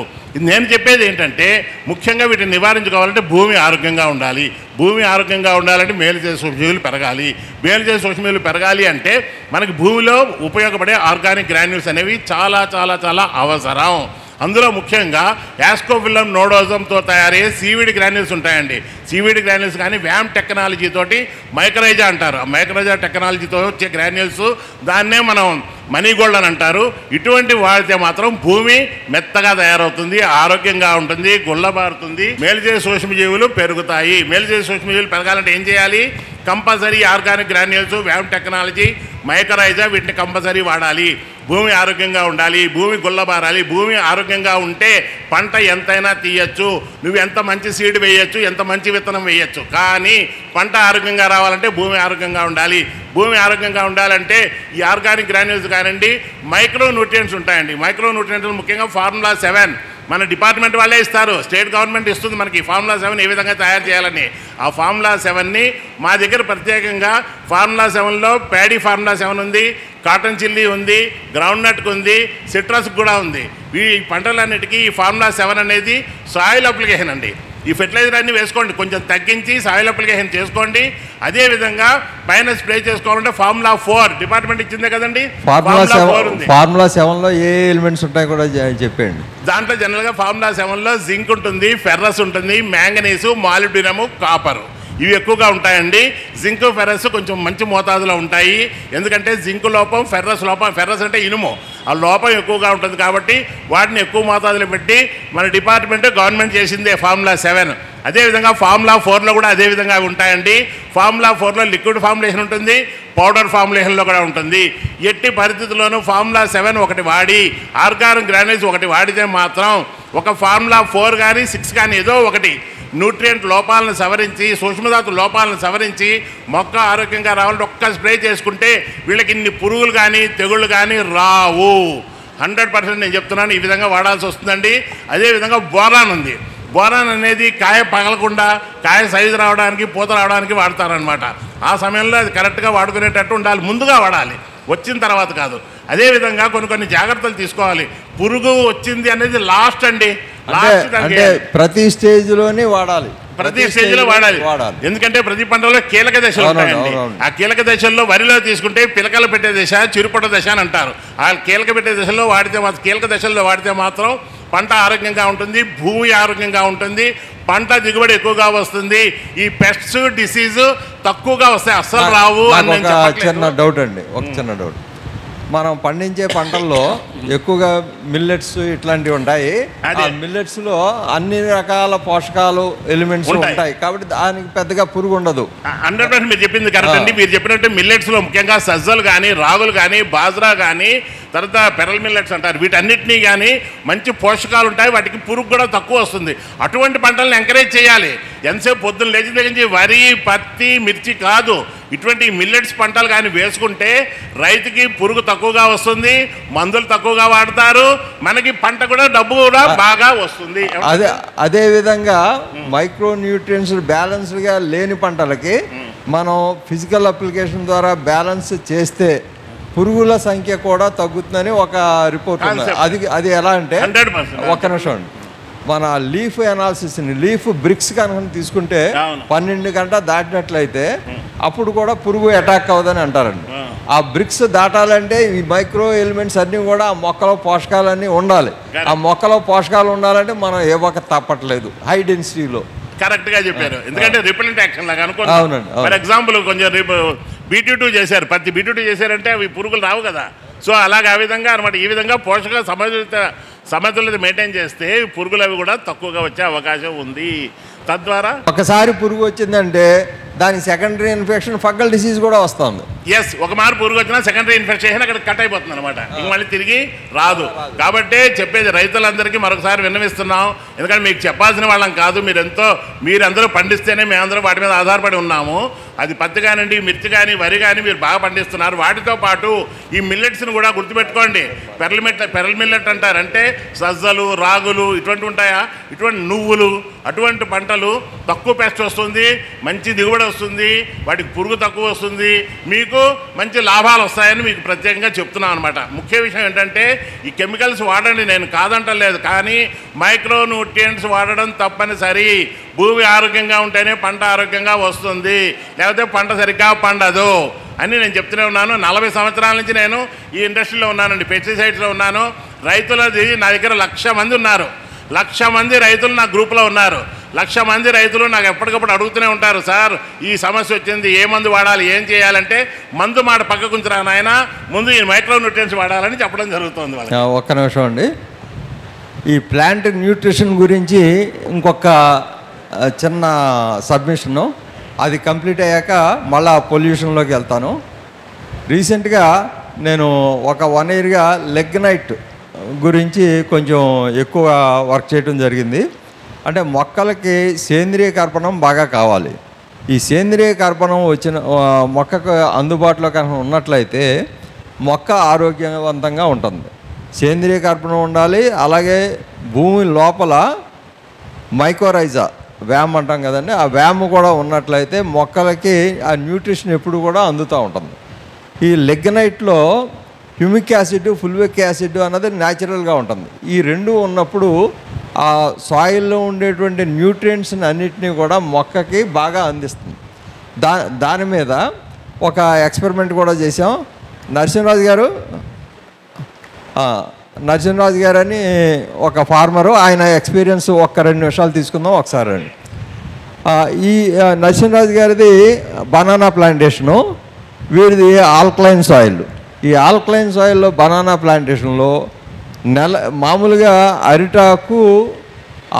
నేను చెప్పేది ఏంటంటే, ముఖ్యంగా వీటిని నివారించుకోవాలంటే భూమి ఆరోగ్యంగా ఉండాలి. భూమి ఆరోగ్యంగా ఉండాలంటే మేలు చేసే సూక్ష్మజీవులు పెరగాలి. మేలు చేసే సూక్ష్మజీవులు పెరగాలి అంటే మనకి భూమిలో ఉపయోగపడే ఆర్గానిక్ గ్రాన్యూల్స్ అనేవి చాలా చాలా చాలా అవసరం. అందులో ముఖ్యంగా యాస్కోఫిలం నోడోజంతో తయారయ్యే సీవీడ్ గ్రాన్యూల్స్ ఉంటాయండి. సీవీడ్ గ్రాన్యూల్స్ కానీ వ్యామ్ టెక్నాలజీతోటి మైక్రోరైజా అంటారు. ఆ మైక్రోరైజా టెక్నాలజీతో వచ్చే గ్రాన్యూల్స్, దాన్నే మనం మనీ గోల్డ్ అని అంటారు. ఇటువంటి వాడితే మాత్రం భూమి మెత్తగా తయారవుతుంది, ఆరోగ్యంగా ఉంటుంది, గుల్లబారుతుంది, మేలు చేసే సూక్ష్మజీవులు పెరుగుతాయి. మేలు చేసే సూక్ష్మజీవులు పెరగాలంటే ఏం చేయాలి? కంపల్సరీ ఆర్గానిక్ గ్రాన్యూల్స్, వ్యామ్ టెక్నాలజీ, మైక్రోరైజా వీటిని కంపల్సరీ వాడాలి. భూమి ఆరోగ్యంగా ఉండాలి, భూమి గుల్లబారాలి. భూమి ఆరోగ్యంగా ఉంటే పంట ఎంతైనా తీయచ్చు, నువ్వు ఎంత మంచి సీడ్ వేయచ్చు, ఎంత మంచి విత్తనం వేయచ్చు. కానీ పంట ఆరోగ్యంగా రావాలంటే భూమి ఆరోగ్యంగా ఉండాలి. భూమి ఆరోగ్యంగా ఉండాలంటే ఈ ఆర్గానిక్ గ్రాన్యూల్స్ కానివ్వండి, మైక్రో న్యూట్రియంట్స్ ఉంటాయండి. మైక్రో న్యూట్రియంట్స్ ముఖ్యంగా ఫార్ములా 7 మన డిపార్ట్మెంట్ వాళ్ళే ఇస్తారు. స్టేట్ గవర్నమెంట్ ఇస్తుంది మనకి ఫార్ములా 7 ఏ విధంగా తయారు చేయాలని. ఆ ఫార్ములా 7ని మా దగ్గర ప్రత్యేకంగా ఫార్ములా 7లో ప్యాడీ ఫార్ములా 7 ఉంది, కాటన్ చిల్లీ ఉంది, గ్రౌండ్ నట్కి ఉంది, సిట్రస్కి కూడా ఉంది. ఈ పంటలన్నిటికీ ఈ ఫార్ములా 7 అనేది సాయిల్ అప్లికేషన్ అండి. ఈ ఫెర్టిలైజర్ అన్నీ వేసుకోండి, కొంచెం తగ్గించి సాయిల్ అప్లికేషన్ చేసుకోండి. అదేవిధంగా పైన స్ప్రే చేసుకోవాలంటే ఫార్ములా 4 డిపార్ట్మెంట్ ఇచ్చిందే కదండి. ఫార్ములా 7లో ఏ ఎలిమెంట్స్ ఉంటాయి కూడా చెప్పండి. దాంట్లో జనరల్గా ఫార్ములా 7లో జింక్ ఉంటుంది, ఫెర్రస్ ఉంటుంది, మ్యాంగనీసు, మాలిబ్డినము, కాపరు. ఇవి ఎక్కువగా ఉంటాయండి. జింక్ ఫెర్రస్ కొంచెం మంచి మోతాదులో ఉంటాయి. ఎందుకంటే జింక్ లోపం, ఫెర్రస్ లోపం, ఫెర్రస్ అంటే ఇనుము, ఆ లోపం ఎక్కువగా ఉంటుంది కాబట్టి వాటిని ఎక్కువ మోతాదులో పెట్టి మన డిపార్ట్మెంట్ గవర్నమెంట్ చేసిందే ఫార్ములా 7. అదేవిధంగా ఫార్ములా 4లో కూడా అదేవిధంగా ఉంటాయండి. ఫార్ములా 4లో లిక్విడ్ ఫార్ములేషన్ ఉంటుంది, పౌడర్ ఫార్ములేషన్లో కూడా ఉంటుంది. ఎట్టి పరిస్థితుల్లోనూ ఫార్ములా 7 ఒకటి వాడి ఆర్గానిక్ గ్రాన్యూల్స్ ఒకటి వాడితే మాత్రం ఒక ఫార్ములా 4 కానీ 6 కానీ ఏదో ఒకటి న్యూట్రియంట్ లోపాలను సవరించి, సూక్ష్మధాతు లోపాలను సవరించి మొక్క ఆరోగ్యంగా రావాలంటే ఒక్క స్ప్రే చేసుకుంటే వీళ్ళకి ఇన్ని పురుగులు కానీ తెగుళ్ళు కానీ రావు. 100% నేను చెప్తున్నాను, ఈ విధంగా వాడాల్సి వస్తుందండి. అదేవిధంగా బోరాన్ ఉంది. బోరాన్ అనేది కాయ పగలకుండా కాయ సైజు రావడానికి, పూత రావడానికి వాడతారనమాట. ఆ సమయంలో అది కరెక్ట్గా వాడుకునేటట్టు ఉండాలి. ముందుగా వాడాలి, వచ్చిన తర్వాత కాదు. అదేవిధంగా కొన్ని జాగ్రత్తలు తీసుకోవాలి. పురుగు వచ్చింది అనేది లాస్ట్ అండి. అంటే ప్రతి స్టేజ్లోనే వాడాలి, ప్రతి స్టేజ్లో వాడాలి. ఎందుకంటే ప్రతి పంటలో కీలక దశలు ఉంటాయండి. ఆ కీలక దశల్లో వరిలో తీసుకుంటే పిలకలు పెట్టే దశ, చిరుపట దశ అని అంటారు. ఆ కీలక పెట్టే దశల్లో కీలక దశల్లో వాడితే మాత్రం పంట ఆరోగ్యంగా ఉంటుంది, భూమి ఆరోగ్యంగా ఉంటుంది, పంట దిగుబడి ఎక్కువగా వస్తుంది. ఈ పెస్ట్స్ డిసీజ్ తక్కువగా వస్తాయి, అస్సలు రావు. చిన్న డౌట్ అండి, ఒక చిన్న డౌట్. మనం పండించే పంటల్లో ఎక్కువగా మిల్లెట్స్ ఇట్లాంటివి ఉంటాయి. ఆ మిల్లెట్స్ లో అన్ని రకాల పోషకాలు ఎలిమెంట్స్ ఉంటాయి కాబట్టి దానికి పెద్దగా పురుగు ఉండదు. 100% మీరు చెప్పింది కరెక్ట్ అండి. మీరు చెప్పినట్టు మిల్లెట్స్ లో ముఖ్యంగా సజ్జలు కానీ, రాగులు కానీ, బాజ్రా కానీ, తర్వాత పెరల్ మిల్లెట్స్ అంటారు, వీటన్నిటినీ కానీ మంచి పోషకాలు ఉంటాయి, వాటికి పురుగు కూడా తక్కువ వస్తుంది. అటువంటి పంటలను ఎంకరేజ్ చేయాలి. ఎంతసేపు పొద్దున్న లేచి దగ్గర వరి, పత్తి, మిర్చి కాదు, ఇటువంటి మిల్లెట్స్ పంటలు కానీ వేసుకుంటే రైతుకి పురుగు తక్కువగా వస్తుంది, మందులు తక్కువగా వాడతారు, మనకి పంట కూడా డబ్బు కూడా బాగా వస్తుంది. అదే విధంగా మైక్రో న్యూట్రియంట్స్ బ్యాలెన్స్డ్గా లేని పంటలకి మనం ఫిజికల్ అప్లికేషన్ ద్వారా బ్యాలెన్స్ చేస్తే పురుగుల సంఖ్య కూడా తగ్గుతుందని ఒక రిపోర్ట్ ఉంది. అది ఎలా అంటే, ఒక్క నిమిషం అండి, మన లీఫ్ అనాలిసిస్ని, లీఫ్ బ్రిక్స్ కనుక తీసుకుంటే 12 గంట దాటినట్లయితే అప్పుడు కూడా పురుగు అటాక్ అవ్వదని అంటారండి. ఆ బ్రిక్స్ దాటాలంటే ఈ మైక్రో ఎలిమెంట్స్ అన్నీ కూడా ఆ మొక్కలో పోషకాలన్నీ ఉండాలి. ఆ మొక్కలో పోషకాలు ఉండాలంటే మనం ఇవ్వక తప్పట్లేదు హై డెన్సిటీలో. కరెక్ట్గా చెప్పారు. ఎందుకంటే రిపెలెంట్ యాక్షన్ లాగా అనుకోండి. ఫర్ ఎగ్జాంపుల్ కొంచెం BT2 చేశారు, పత్తి BT2 చేశారంటే అవి పురుగులు రావు కదా. సో అలాగే ఆ విధంగా అనమాట. ఈ విధంగా పోషక సమతుల్యత మెయింటైన్ చేస్తే పురుగులు అవి కూడా తక్కువగా వచ్చే అవకాశం ఉంది. తద్వారా ఒకసారి పురుగు వచ్చిందంటే దాని సెకండరీ ఇన్ఫెక్షన్, ఫంగల్ డిసీజ్ కూడా వస్తుంది. ఎస్, ఒక మారు పురుగు వచ్చినా సెకండరీ ఇన్ఫెక్షన్ అక్కడ కట్ అయిపోతుంది అనమాట, ఇంక మళ్ళీ తిరిగి రాదు. కాబట్టి చెప్పేది రైతులందరికీ మరొకసారి విన్నవిస్తున్నాం. ఎందుకంటే మీకు చెప్పాల్సిన వాళ్ళం కాదు, మీరందరూ పండిస్తేనే మేమందరూ వాటి మీద ఆధారపడి ఉన్నాము. అది పత్తి కానివ్వండి, మిర్చి కానీ, వరి కానీ మీరు బాగా పండిస్తున్నారు. వాటితో పాటు ఈ మిల్లెట్స్ని కూడా గుర్తుపెట్టుకోండి. పెరల్ మిల్లెట్ అంటారు, అంటే సజ్జలు, రాగులు ఇటువంటి ఉంటాయా, ఇటువంటి నువ్వులు, అటువంటి పంటలు తక్కువ పెస్ట్ వస్తుంది, మంచి దిగుబడి వస్తుంది, వాటికి పురుగు తక్కువ వస్తుంది, మీకు మంచి లాభాలు వస్తాయని మీకు ప్రత్యేకంగా చెప్తున్నాం అనమాట. ముఖ్య విషయం ఏంటంటే ఈ కెమికల్స్ వాడండి, నేను కాదంటలేదు, కానీ మైక్రో న్యూట్రియంట్స్ వాడడం తప్పనిసరి. భూమి ఆరోగ్యంగా ఉంటేనే పంట ఆరోగ్యంగా వస్తుంది, లేకపోతే పంట సరిగ్గా పండదు అని నేను చెప్తూనే ఉన్నాను. 40 సంవత్సరాల నుంచి నేను ఈ ఇండస్ట్రీలో ఉన్నానండి, పెస్టిసైడ్స్లో ఉన్నాను. రైతులది నా దగ్గర 1,00,000 మంది ఉన్నారు. 1,00,000 మంది రైతులు నా గ్రూప్లో ఉన్నారు. 1,00,000 మంది రైతులు నాకు ఎప్పటికప్పుడు అడుగుతూనే ఉంటారు, సార్ ఈ సమస్య వచ్చింది, ఏ మందు వాడాలి, ఏం చేయాలంటే మందు మాట పక్కకు ఉంచురా నాయన, ముందు ఈ మైక్రో న్యూట్రియంట్స్ వాడాలని చెప్పడం జరుగుతుంది. ఒక్క నిమిషం అండి, ఈ ప్లాంట్ న్యూట్రిషన్ గురించి ఇంకొక చిన్న సబ్మిషను, అది కంప్లీట్ అయ్యాక మళ్ళా పొల్యూషన్లోకి వెళ్తాను. రీసెంట్గా నేను ఒక 1 ఇయర్గా లెగ్నైట్ గురించి కొంచెం ఎక్కువ వర్క్ చేయడం జరిగింది. అంటే మొక్కలకి సేంద్రియ కర్పణం బాగా కావాలి. ఈ సేంద్రియ కర్పణం వచ్చిన మొక్కకు అందుబాటులో కనుక ఉన్నట్లయితే మొక్క ఆరోగ్యవంతంగా ఉంటుంది. సేంద్రియ కర్పణం ఉండాలి. అలాగే భూమి లోపల మైకోరైజా, వ్యామ్ అంటాం కదండి, ఆ వ్యామ్ కూడా ఉన్నట్లయితే మొక్కలకి ఆ న్యూట్రిషన్ ఎప్పుడు కూడా అందుతూ ఉంటుంది. ఈ లెగ్నైట్లో హ్యూమిక్ యాసిడ్, ఫుల్విక్ యాసిడ్ అన్నది న్యాచురల్గా ఉంటుంది. ఈ రెండు ఉన్నప్పుడు ఆ సాయిల్లో ఉండేటువంటి న్యూట్రియంట్స్ని అన్నిటినీ కూడా మొక్కకి బాగా అందిస్తుంది. దాని మీద ఒక ఎక్స్పెరిమెంట్ కూడా చేసాం. నరసింహరాజు గారు అని ఒక ఫార్మరు, ఆయన ఎక్స్పీరియన్స్ ఒక్క 2 నిమిషాలు తీసుకుందాం ఒకసారి అండి. ఈ నరసింహరాజు గారిది బనానా ప్లాంటేషను, వీరిది ఆల్కలైన్ సాయిల్. ఈ ఆల్కలైన్ సాయిల్లో బనానా ప్లాంటేషన్లో మామూలుగా అరిటాకు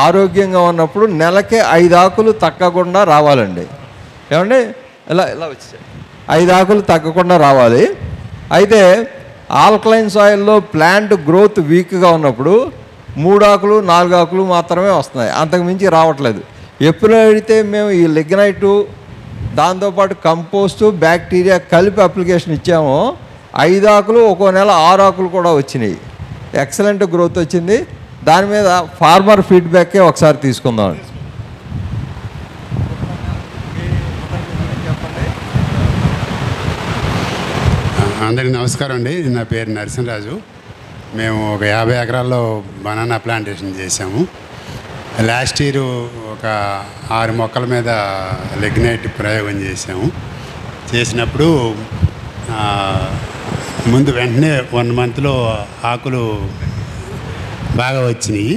ఆరోగ్యంగా ఉన్నప్పుడు నెలకే 5 ఆకులు తగ్గకుండా రావాలండి. ఏమండి ఇలా వచ్చాయి 5 ఆకులు తగ్గకుండా రావాలి. అయితే ఆల్కలైన్ సాయిల్లో ప్లాంట్ గ్రోత్ వీక్గా ఉన్నప్పుడు 3 ఆకులు 4 ఆకులు మాత్రమే వస్తున్నాయి, అంతకుమించి రావట్లేదు. ఎప్పుడైతే మేము ఈ లిగ్నైటు దాంతోపాటు కంపోస్టు బ్యాక్టీరియా కలిపి అప్లికేషన్ ఇచ్చామో 5 ఆకులు ఒక్కో నెల 6 ఆకులు కూడా వచ్చినాయి. ఎక్సలెంట్ గ్రోత్ వచ్చింది. దాని మీద ఫార్మర్ ఫీడ్బ్యాకే ఒకసారి తీసుకుందాం. అందరికీ నమస్కారం అండి. నా పేరు నరసింహరాజు. మేము ఒక 50 ఎకరాల్లో బనానా ప్లాంటేషన్ చేసాము. లాస్ట్ ఇయర్ ఒక 6 మొక్కల మీద లిగ్నైట్ ప్రయోగం చేసాము. చేసినప్పుడు ముందు వెంటనే 1 మంత్లో ఆకులు బాగా వచ్చినాయి.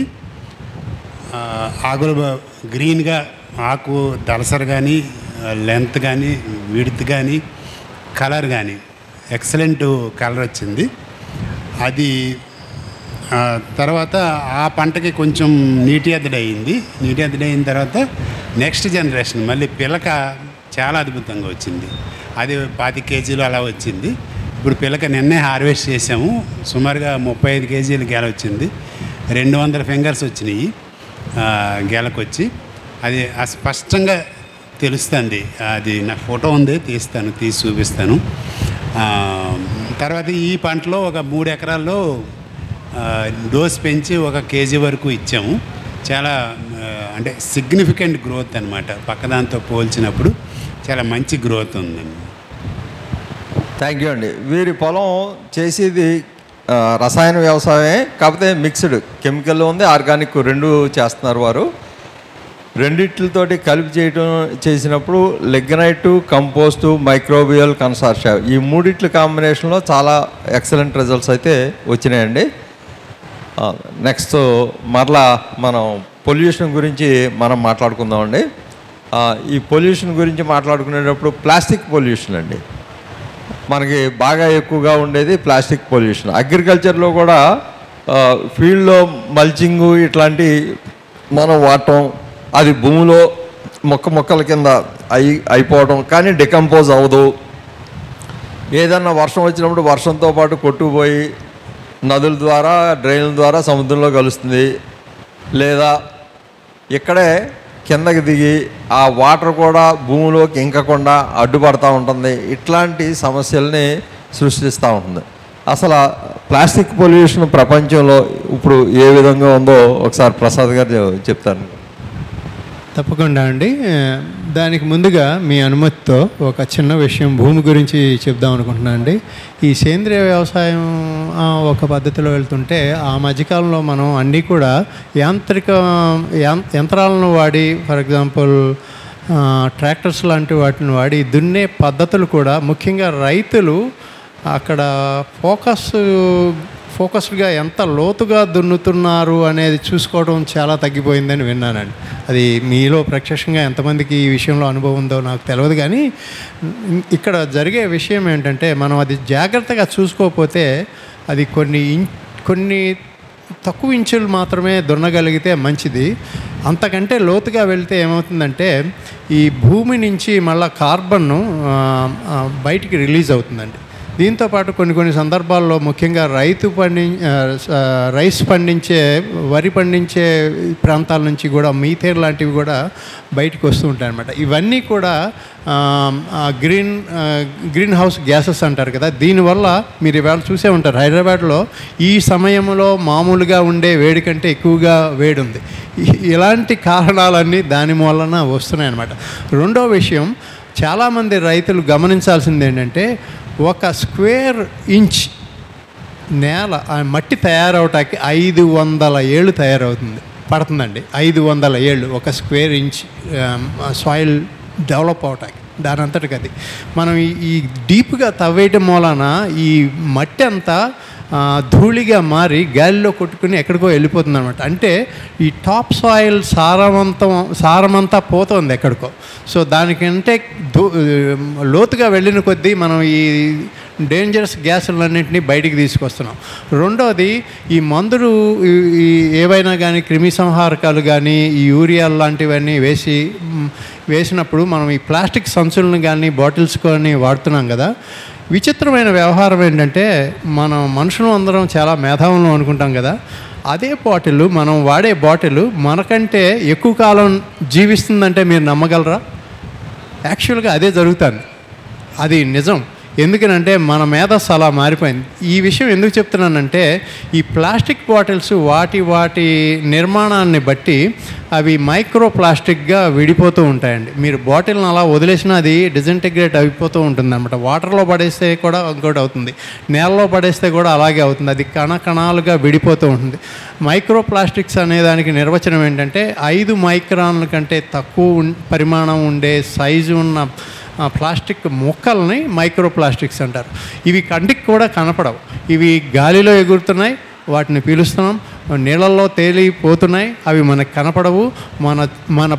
ఆకులు గ్రీన్గా, ఆకు దళసర కానీ, లెంత్ కానీ, విడ్త్ కానీ, కలర్ కానీ ఎక్సలెంట్ కలర్ వచ్చింది. అది తర్వాత ఆ పంటకి కొంచెం నీటి ఎద్దడి అయింది. నీటి ఎద్దడి అయిన తర్వాత నెక్స్ట్ జనరేషన్ మళ్ళీ పిలక చాలా అద్భుతంగా వచ్చింది. అది 25 కేజీలు అలా వచ్చింది. ఇప్పుడు పిలక నిన్నే హార్వెస్ట్ చేసాము. సుమారుగా 35 కేజీలు గెల వచ్చింది. 200 ఫింగర్స్ వచ్చినాయి గెలకొచ్చి. అది స్పష్టంగా తెలుస్తుంది. అది నా ఫోటో ఉంది, తీసి చూపిస్తాను. తర్వాత ఈ పంటలో ఒక 3 ఎకరాల్లో డోస్ పెంచి 1 కేజీ వరకు ఇచ్చాము. చాలా అంటే సిగ్నిఫికెంట్ గ్రోత్ అనమాట. పక్కదాంతో పోల్చినప్పుడు చాలా మంచి గ్రోత్ ఉందండి. థ్యాంక్ యూ అండి. వీరి పొలం చేసేది రసాయన వ్యవసాయమే, కాకపోతే మిక్స్డ్ కెమికల్ ఉంది, ఆర్గానిక్ 2 చేస్తున్నారు వారు. రెండిట్లతోటి కలిపి చేసినప్పుడు లిగ్నైటు, కంపోస్టు, మైక్రోబియల్ కన్సార్షియా ఈ 3 కాంబినేషన్లో చాలా ఎక్సలెంట్ రిజల్ట్స్ అయితే వచ్చినాయండి. నెక్స్ట్ మరలా మనం పొల్యూషన్ గురించి మనం మాట్లాడుకుందామండి. ఈ పొల్యూషన్ గురించి మాట్లాడుకునేటప్పుడు ప్లాస్టిక్ పొల్యూషన్ అండి మనకి బాగా ఎక్కువగా ఉండేది. ప్లాస్టిక్ పొల్యూషన్ అగ్రికల్చర్లో కూడా ఫీల్డ్లో మల్చింగు ఇట్లాంటి మనం వాడటం, అది భూమిలో మొక్కల కింద అయిపోవడం, కానీ డికంపోజ్ అవ్వదు. ఏదన్నా వర్షం వచ్చినప్పుడు వర్షంతో పాటు కొట్టుకుపోయి నదుల ద్వారా, డ్రైన్ల ద్వారా సముద్రంలో కలుస్తుంది, లేదా ఇక్కడే కిందకి దిగి ఆ వాటర్ కూడా భూమిలోకి ఇంకకుండా అడ్డుపడుతూ ఉంటుంది. ఇట్లాంటి సమస్యల్ని సృష్టిస్తూ ఉంటుంది. అసలు ప్లాస్టిక్ పొల్యూషన్ ప్రపంచంలో ఇప్పుడు ఏ విధంగా ఉందో ఒకసారి ప్రసాద్ గారు చెప్తాను. తప్పకుండా అండి. దానికి ముందుగా మీ అనుమతితో ఒక చిన్న విషయం భూమి గురించి చెప్దాం అనుకుంటున్నాను అండి. ఈ సేంద్రియ వ్యవసాయం ఒక పద్ధతిలో వెళ్తుంటే ఆ మధ్యకాలంలో మనం అన్నీ కూడా యంత్రాలను వాడి, ఫర్ ఎగ్జాంపుల్ ట్రాక్టర్స్ లాంటి వాటిని వాడి దున్నే పద్ధతులు కూడా ముఖ్యంగా రైతులు అక్కడ ఫోకస్డ్గా ఎంత లోతుగా దున్నుతున్నారు అనేది చూసుకోవడం చాలా తగ్గిపోయిందని విన్నానండి. అది మీలో ప్రత్యక్షంగా ఎంతమందికి ఈ విషయంలో అనుభవం ఉందో నాకు తెలియదు. కానీ ఇక్కడ జరిగే విషయం ఏంటంటే మనం అది జాగ్రత్తగా చూసుకోకపోతే అది కొన్ని తక్కువ ఇంచులు మాత్రమే దున్నగలిగితే మంచిది. అంతకంటే లోతుగా వెళ్తే ఏమవుతుందంటే ఈ భూమి నుంచి మళ్ళీ కార్బన్ను బయటికి రిలీజ్ అవుతుందండి. దీంతోపాటు కొన్ని సందర్భాల్లో ముఖ్యంగా రైస్ పండించే, వరి పండించే ప్రాంతాల నుంచి కూడా మీథేన్ లాంటివి కూడా బయటకు వస్తూ ఉంటాయి అన్నమాట. ఇవన్నీ కూడా గ్రీన్ హౌస్ గ్యాసెస్ అంటారు కదా. దీనివల్ల మీరు ఇవాళ చూసే ఉంటారు హైదరాబాద్లో ఈ సమయంలో మామూలుగా ఉండే వేడి కంటే ఎక్కువగా వేడి ఉంది. ఇలాంటి కారణాలన్నీ దాని వలన వస్తున్నాయి అన్నమాట. రెండో విషయం, చాలామంది రైతులు గమనించాల్సింది ఏంటంటే 1 స్క్వేర్ ఇంచ్ నేల మట్టి తయారవటానికి 500 ఏళ్ళు పడుతుందండి. 500 ఏళ్ళు 1 స్క్వేర్ ఇంచ్ సాయిల్ డెవలప్ అవటానికి. దాని అంతటికి అది మనం ఈ డీప్గా తవ్వేయటం వలన ఈ మట్టి అంతా ధూళిగా మారి గాలిలో కొట్టుకుని ఎక్కడికో వెళ్ళిపోతుంది అనమాట. అంటే ఈ టాప్ సాయిల్ సారమంతా పోతుంది ఎక్కడికో. సో దానికంటే లోతుగా వెళ్ళిన కొద్దీ మనం ఈ డేంజరస్ గ్యాసులన్నింటినీ బయటికి తీసుకొస్తున్నాం. రెండోది ఈ మందులు ఏవైనా కానీ క్రిమి సంహారకాలు కానీ ఈ యూరియాలు లాంటివన్నీ వేసినప్పుడు మనం ఈ ప్లాస్టిక్ సంచులను కానీ బాటిల్స్ కానీ వాడుతున్నాం కదా. విచిత్రమైన వ్యవహారం ఏంటంటే మనం మనుషులు అందరం చాలా మేధావులు అనుకుంటాం కదా. అదే బాటిల్, మనం వాడే బాటిల్ మనకంటే ఎక్కువ కాలం జీవిస్తుందంటే మీరు నమ్మగలరా? యాక్చువల్గా అదే జరుగుతుంది. అది నిజం. ఎందుకనంటే మన మేధస్సు అలా మారిపోయింది. ఈ విషయం ఎందుకు చెప్తున్నానంటే ఈ ప్లాస్టిక్ బాటిల్స్ వాటి నిర్మాణాన్ని బట్టి అవి మైక్రో ప్లాస్టిక్గా విడిపోతూ ఉంటాయండి. మీరు బాటిల్ని అలా వదిలేసినా అది డిజింటిగ్రేట్ అయిపోతూ ఉంటుంది అనమాట. వాటర్లో పడేస్తే కూడా ఇంకోటి అవుతుంది, నేలలో పడేస్తే కూడా అలాగే అవుతుంది. అది కణాలుగా విడిపోతూ ఉంటుంది. మైక్రో ప్లాస్టిక్స్ అనే దానికి నిర్వచనం ఏంటంటే 5 మైక్రాన్ల కంటే తక్కువ పరిమాణం ఉండే సైజు ఉన్న ప్లాస్టిక్ ముక్కల్ని మైక్రో ప్లాస్టిక్స్ అంటారు. ఇవి కంటికి కూడా కనపడవు. ఇవి గాలిలో ఎగురుతున్నాయి, వాటిని పీలుస్తున్నాం, నీళ్ళల్లో తేలిపోతున్నాయి, అవి మనకు కనపడవు. మన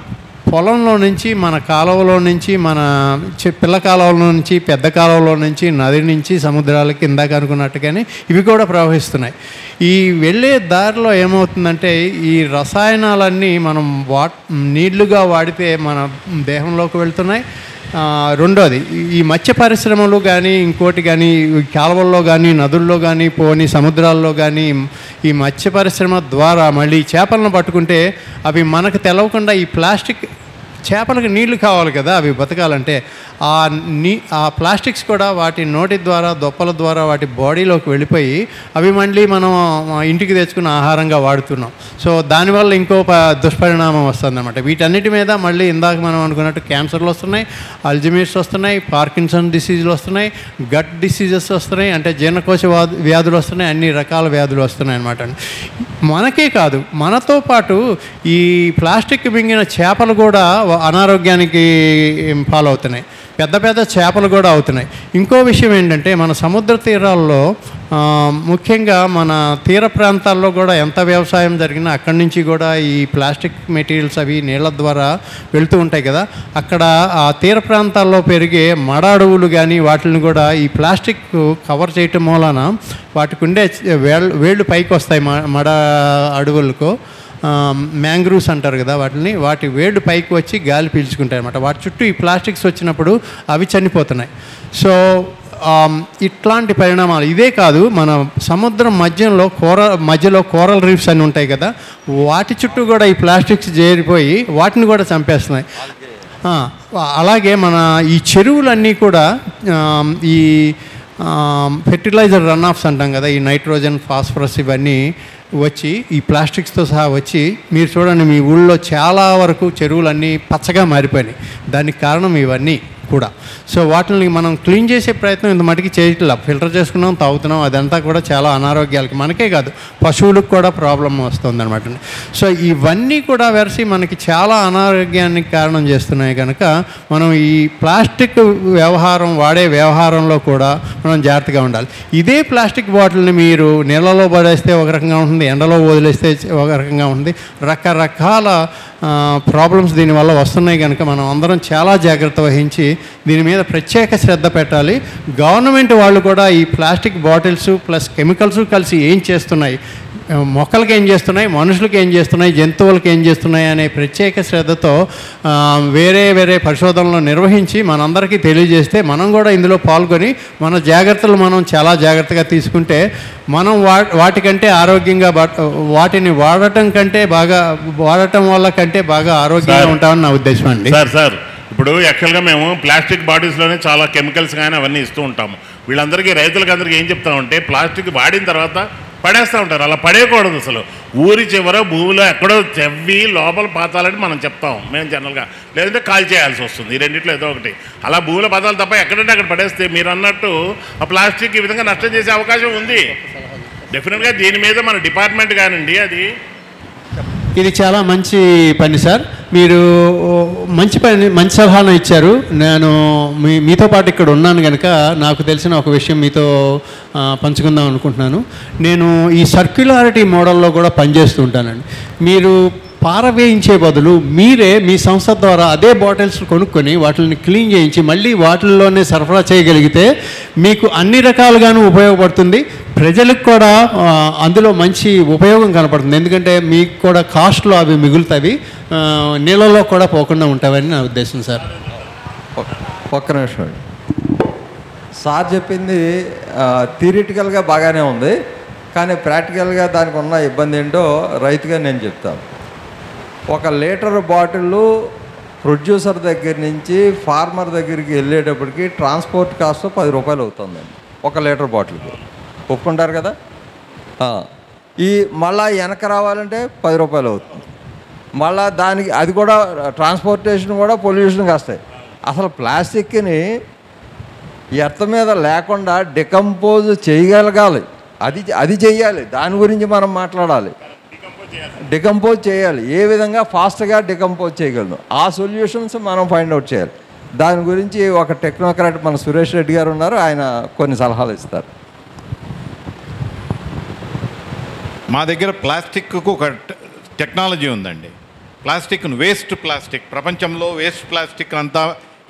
పొలంలో నుంచి, మన కాలువలో నుంచి, మన పిల్ల కాలువలో నుంచి, పెద్ద కాలువలో నుంచి, నది నుంచి సముద్రాలకి ఇందాక అనుకున్నట్టుగానే ఇవి కూడా ప్రవహిస్తున్నాయి. ఈ వెళ్ళే దారిలో ఏమవుతుందంటే ఈ రసాయనాలన్నీ మనం నీళ్లుగా వాడితే మన దేహంలోకి వెళ్తున్నాయి. రెండోది ఈ మత్స్య పరిశ్రమలు కానీ ఇంకోటి కానీ కాలువల్లో కానీ నదుల్లో కానీ పోని సముద్రాల్లో కానీ ఈ మత్స్య పరిశ్రమ ద్వారా మళ్ళీ చేపలను పట్టుకుంటే అవి మనకు తెలవకుండా ఈ ప్లాస్టిక్ చేపలకు నీళ్లు కావాలి కదా అవి బతకాలంటే, ఆ ప్లాస్టిక్స్ కూడా వాటి నోటి ద్వారా దొప్పల ద్వారా వాటి బాడీలోకి వెళ్ళిపోయి అవి మళ్ళీ మనం ఇంటికి తెచ్చుకున్న ఆహారంగా వాడుతున్నాం. సో దానివల్ల ఇంకో దుష్పరిణామం వస్తుందన్నమాట. వీటన్నిటి మీద మళ్ళీ ఇందాక మనం అనుకున్నట్టు క్యాన్సర్లు వస్తున్నాయి, అల్జీమర్స్ వస్తున్నాయి, పార్కిన్సన్ డిసీజులు వస్తున్నాయి, గట్ డిసీజెస్ వస్తున్నాయి, అంటే జీర్ణకోశ వ్యాధులు వస్తున్నాయి, అన్ని రకాల వ్యాధులు వస్తున్నాయి అన్నమాట. మనకే కాదు, మనతో పాటు ఈ ప్లాస్టిక్ మింగిన చేపలు కూడా అనారోగ్యానికి పాలవుతున్నాయి. పెద్ద పెద్ద చేపలు కూడా అవుతున్నాయి. ఇంకో విషయం ఏంటంటే మన సముద్ర తీరాల్లో ముఖ్యంగా మన తీర ప్రాంతాల్లో కూడా ఎంత వ్యవసాయం జరిగినా అక్కడి నుంచి కూడా ఈ ప్లాస్టిక్ మెటీరియల్స్ అవి నీళ్ళ ద్వారా వెళ్తూ ఉంటాయి కదా. అక్కడ ఆ తీర ప్రాంతాల్లో పెరిగే మడ అడవులు కానీ వాటిని కూడా ఈ ప్లాస్టిక్ కవర్ చేయటం మూలన వాటికి ఉండే వేళ్ళు పైకి వస్తాయి. మడ అడవులకు మ్యాంగ్రూవ్స్ అంటారు కదా వాటి వేళ్ళు పైకి వచ్చి గాలి పీల్చుకుంటాయి అన్నమాట. వాటి చుట్టూ ఈ ప్లాస్టిక్స్ వచ్చినప్పుడు అవి చనిపోతున్నాయి. సో ఇట్లాంటి పరిణామాలు. ఇదే కాదు, మన సముద్రం మధ్యలో కోరల్ రీఫ్స్ అని ఉంటాయి కదా, వాటి చుట్టూ కూడా ఈ ప్లాస్టిక్స్ చేరిపోయి వాటిని కూడా చంపేస్తున్నాయి. అలాగే మన ఈ చెరువులన్నీ కూడా ఈ ఫెర్టిలైజర్ రన్ ఆఫ్స్ అంటాం కదా, ఈ నైట్రోజన్, ఫాస్ఫరస్ ఇవన్నీ వచ్చి ఈ ప్లాస్టిక్స్తో సహా వచ్చి మీరు చూడండి మీ ఊళ్ళో చాలా వరకు చెరువులన్నీ పచ్చగా మారిపోయినాయి. దానికి కారణం ఇవన్నీ కూడా. సో వాటిని మనం క్లీన్ చేసే ప్రయత్నం ఇంత మటుకి చేయట్లా. ఫిల్టర్ చేసుకున్నాం, తాగుతున్నాం, అదంతా కూడా చాలా అనారోగ్యాలకి, మనకే కాదు పశువులకు కూడా ప్రాబ్లం వస్తుంది అనమాట. సో ఇవన్నీ కూడా వెరసి మనకి చాలా అనారోగ్యానికి కారణం చేస్తున్నాయి కనుక మనం ఈ ప్లాస్టిక్ వాడే వ్యవహారంలో కూడా మనం జాగ్రత్తగా ఉండాలి. ఇదే ప్లాస్టిక్ బాటిల్ని మీరు నీళ్ళలో పడేస్తే ఒక రకంగా ఉంటుంది, ఎండలో వదిలేస్తే ఒక రకంగా ఉంటుంది. రకరకాల ప్రాబ్లమ్స్ దీనివల్ల వస్తున్నాయి కనుక మనం అందరం చాలా జాగ్రత్త వహించి దీని మీద ప్రత్యేక శ్రద్ధ పెట్టాలి. గవర్నమెంట్ వాళ్ళు కూడా ఈ ప్లాస్టిక్ బాటిల్స్ ప్లస్ కెమికల్స్ కలిసి ఏం చేస్తున్నాయి, మొక్కలకి ఏం చేస్తున్నాయి, మనుషులకి ఏం చేస్తున్నాయి, జంతువులకి ఏం చేస్తున్నాయి అనే ప్రత్యేక శ్రద్ధతో వేరే పరిశోధనలు నిర్వహించి మనందరికీ తెలియజేస్తే మనం కూడా ఇందులో పాల్గొని మన జాగ్రత్తలు మనం చాలా జాగ్రత్తగా తీసుకుంటే మనం వాటికంటే ఆరోగ్యంగా వాటిని వాడటం వల్ల కంటే బాగా ఆరోగ్యంగా ఉంటామని నా ఉద్దేశం అండి. సార్ ఇప్పుడు యాక్చువల్గా మేము ప్లాస్టిక్ బాటిల్స్లోనే చాలా కెమికల్స్ కానీ అవన్నీ ఇస్తూ ఉంటాము. వీళ్ళందరికీ రైతులకి అందరికీ ఏం చెప్తామంటే ప్లాస్టిక్ వాడిన తర్వాత పడేస్తూ ఉంటారు. అలా పడేయకూడదు. అసలు ఊరి చివర భూమిలో ఎక్కడో చెవ్వి లోపల పాతాలని మనం చెప్తాం మేము జనరల్గా, లేదంటే కాల్ చేయాల్సి వస్తుంది. ఈ రెండిట్లో ఏదో ఒకటి. అలా భూమిలో పాతాలు తప్ప ఎక్కడంటే అక్కడ పడేస్తే మీరు అన్నట్టు ఆ ప్లాస్టిక్ ఈ విధంగా నష్టం చేసే అవకాశం ఉంది. డెఫినెట్గా దీని మీద మన డిపార్ట్మెంట్ కానివ్వండి, ఇది చాలా మంచి పని సార్. మీరు మంచి సలహాను ఇచ్చారు. నేను మీతో పాటు ఇక్కడ ఉన్నాను కనుక నాకు తెలిసిన ఒక విషయం మీతో పంచుకుందాం అనుకుంటున్నాను. నేను ఈ సర్క్యులారిటీ మోడల్లో కూడా పనిచేస్తూ ఉంటానండి. మీరు పారవేయించే బదులు మీరే మీ సంస్థ ద్వారా అదే బాటిల్స్ కొనుక్కొని వాటిని క్లీన్ చేయించి మళ్ళీ వాటిల్లోనే సరఫరా చేయగలిగితే మీకు అన్ని రకాలుగాను ఉపయోగపడుతుంది, ప్రజలకు కూడా అందులో మంచి ఉపయోగం కనపడుతుంది. ఎందుకంటే మీకు కూడా కాస్ట్లో అవి మిగులుతాయి, నీళ్ళలో కూడా పోకుండా ఉంటాయని నా ఉద్దేశం సార్. ఒక్క నిమిషం అండి. సార్ చెప్పింది థియరిటికల్గా బాగానే ఉంది, కానీ ప్రాక్టికల్గా దానికి ఉన్న ఇబ్బంది ఏంటో రైతుగా నేను చెప్తాను. 1 లీటర్ బాటిల్ ప్రొడ్యూసర్ దగ్గర నుంచి ఫార్మర్ దగ్గరికి వెళ్ళేటప్పటికి ట్రాన్స్పోర్ట్ కాస్ట్ 10 రూపాయలు అవుతుందండి 1 లీటర్ బాటిల్కి. ఒప్పుకుంటారు కదా? ఈ మళ్ళా వెనక రావాలంటే 10 రూపాయలు అవుతుంది. మళ్ళా దానికి అది కూడా ట్రాన్స్పోర్టేషన్ కూడా పొల్యూషన్కి వస్తాయి. అసలు ప్లాస్టిక్ని ఎర్త్ మీద లేకుండా డికంపోజ్ చేయగలగాలి, అది చెయ్యాలి. దాని గురించి మనం మాట్లాడాలి. డికంపోజ్ చేయాలి, ఏ విధంగా ఫాస్ట్గా డికంపోజ్ చేయగలను ఆ సొల్యూషన్స్ మనం ఫైండ్ అవుట్ చేయాలి. దాని గురించి ఒక టెక్నోక్రాట్ మన సురేష్ రెడ్డి గారు ఉన్నారు, ఆయన కొన్ని సలహాలు ఇస్తారు. మా దగ్గర ప్లాస్టిక్కు ఒక టెక్నాలజీ ఉందండి. వేస్ట్ ప్లాస్టిక్ ప్రపంచంలో వేస్ట్ ప్లాస్టిక్ అంతా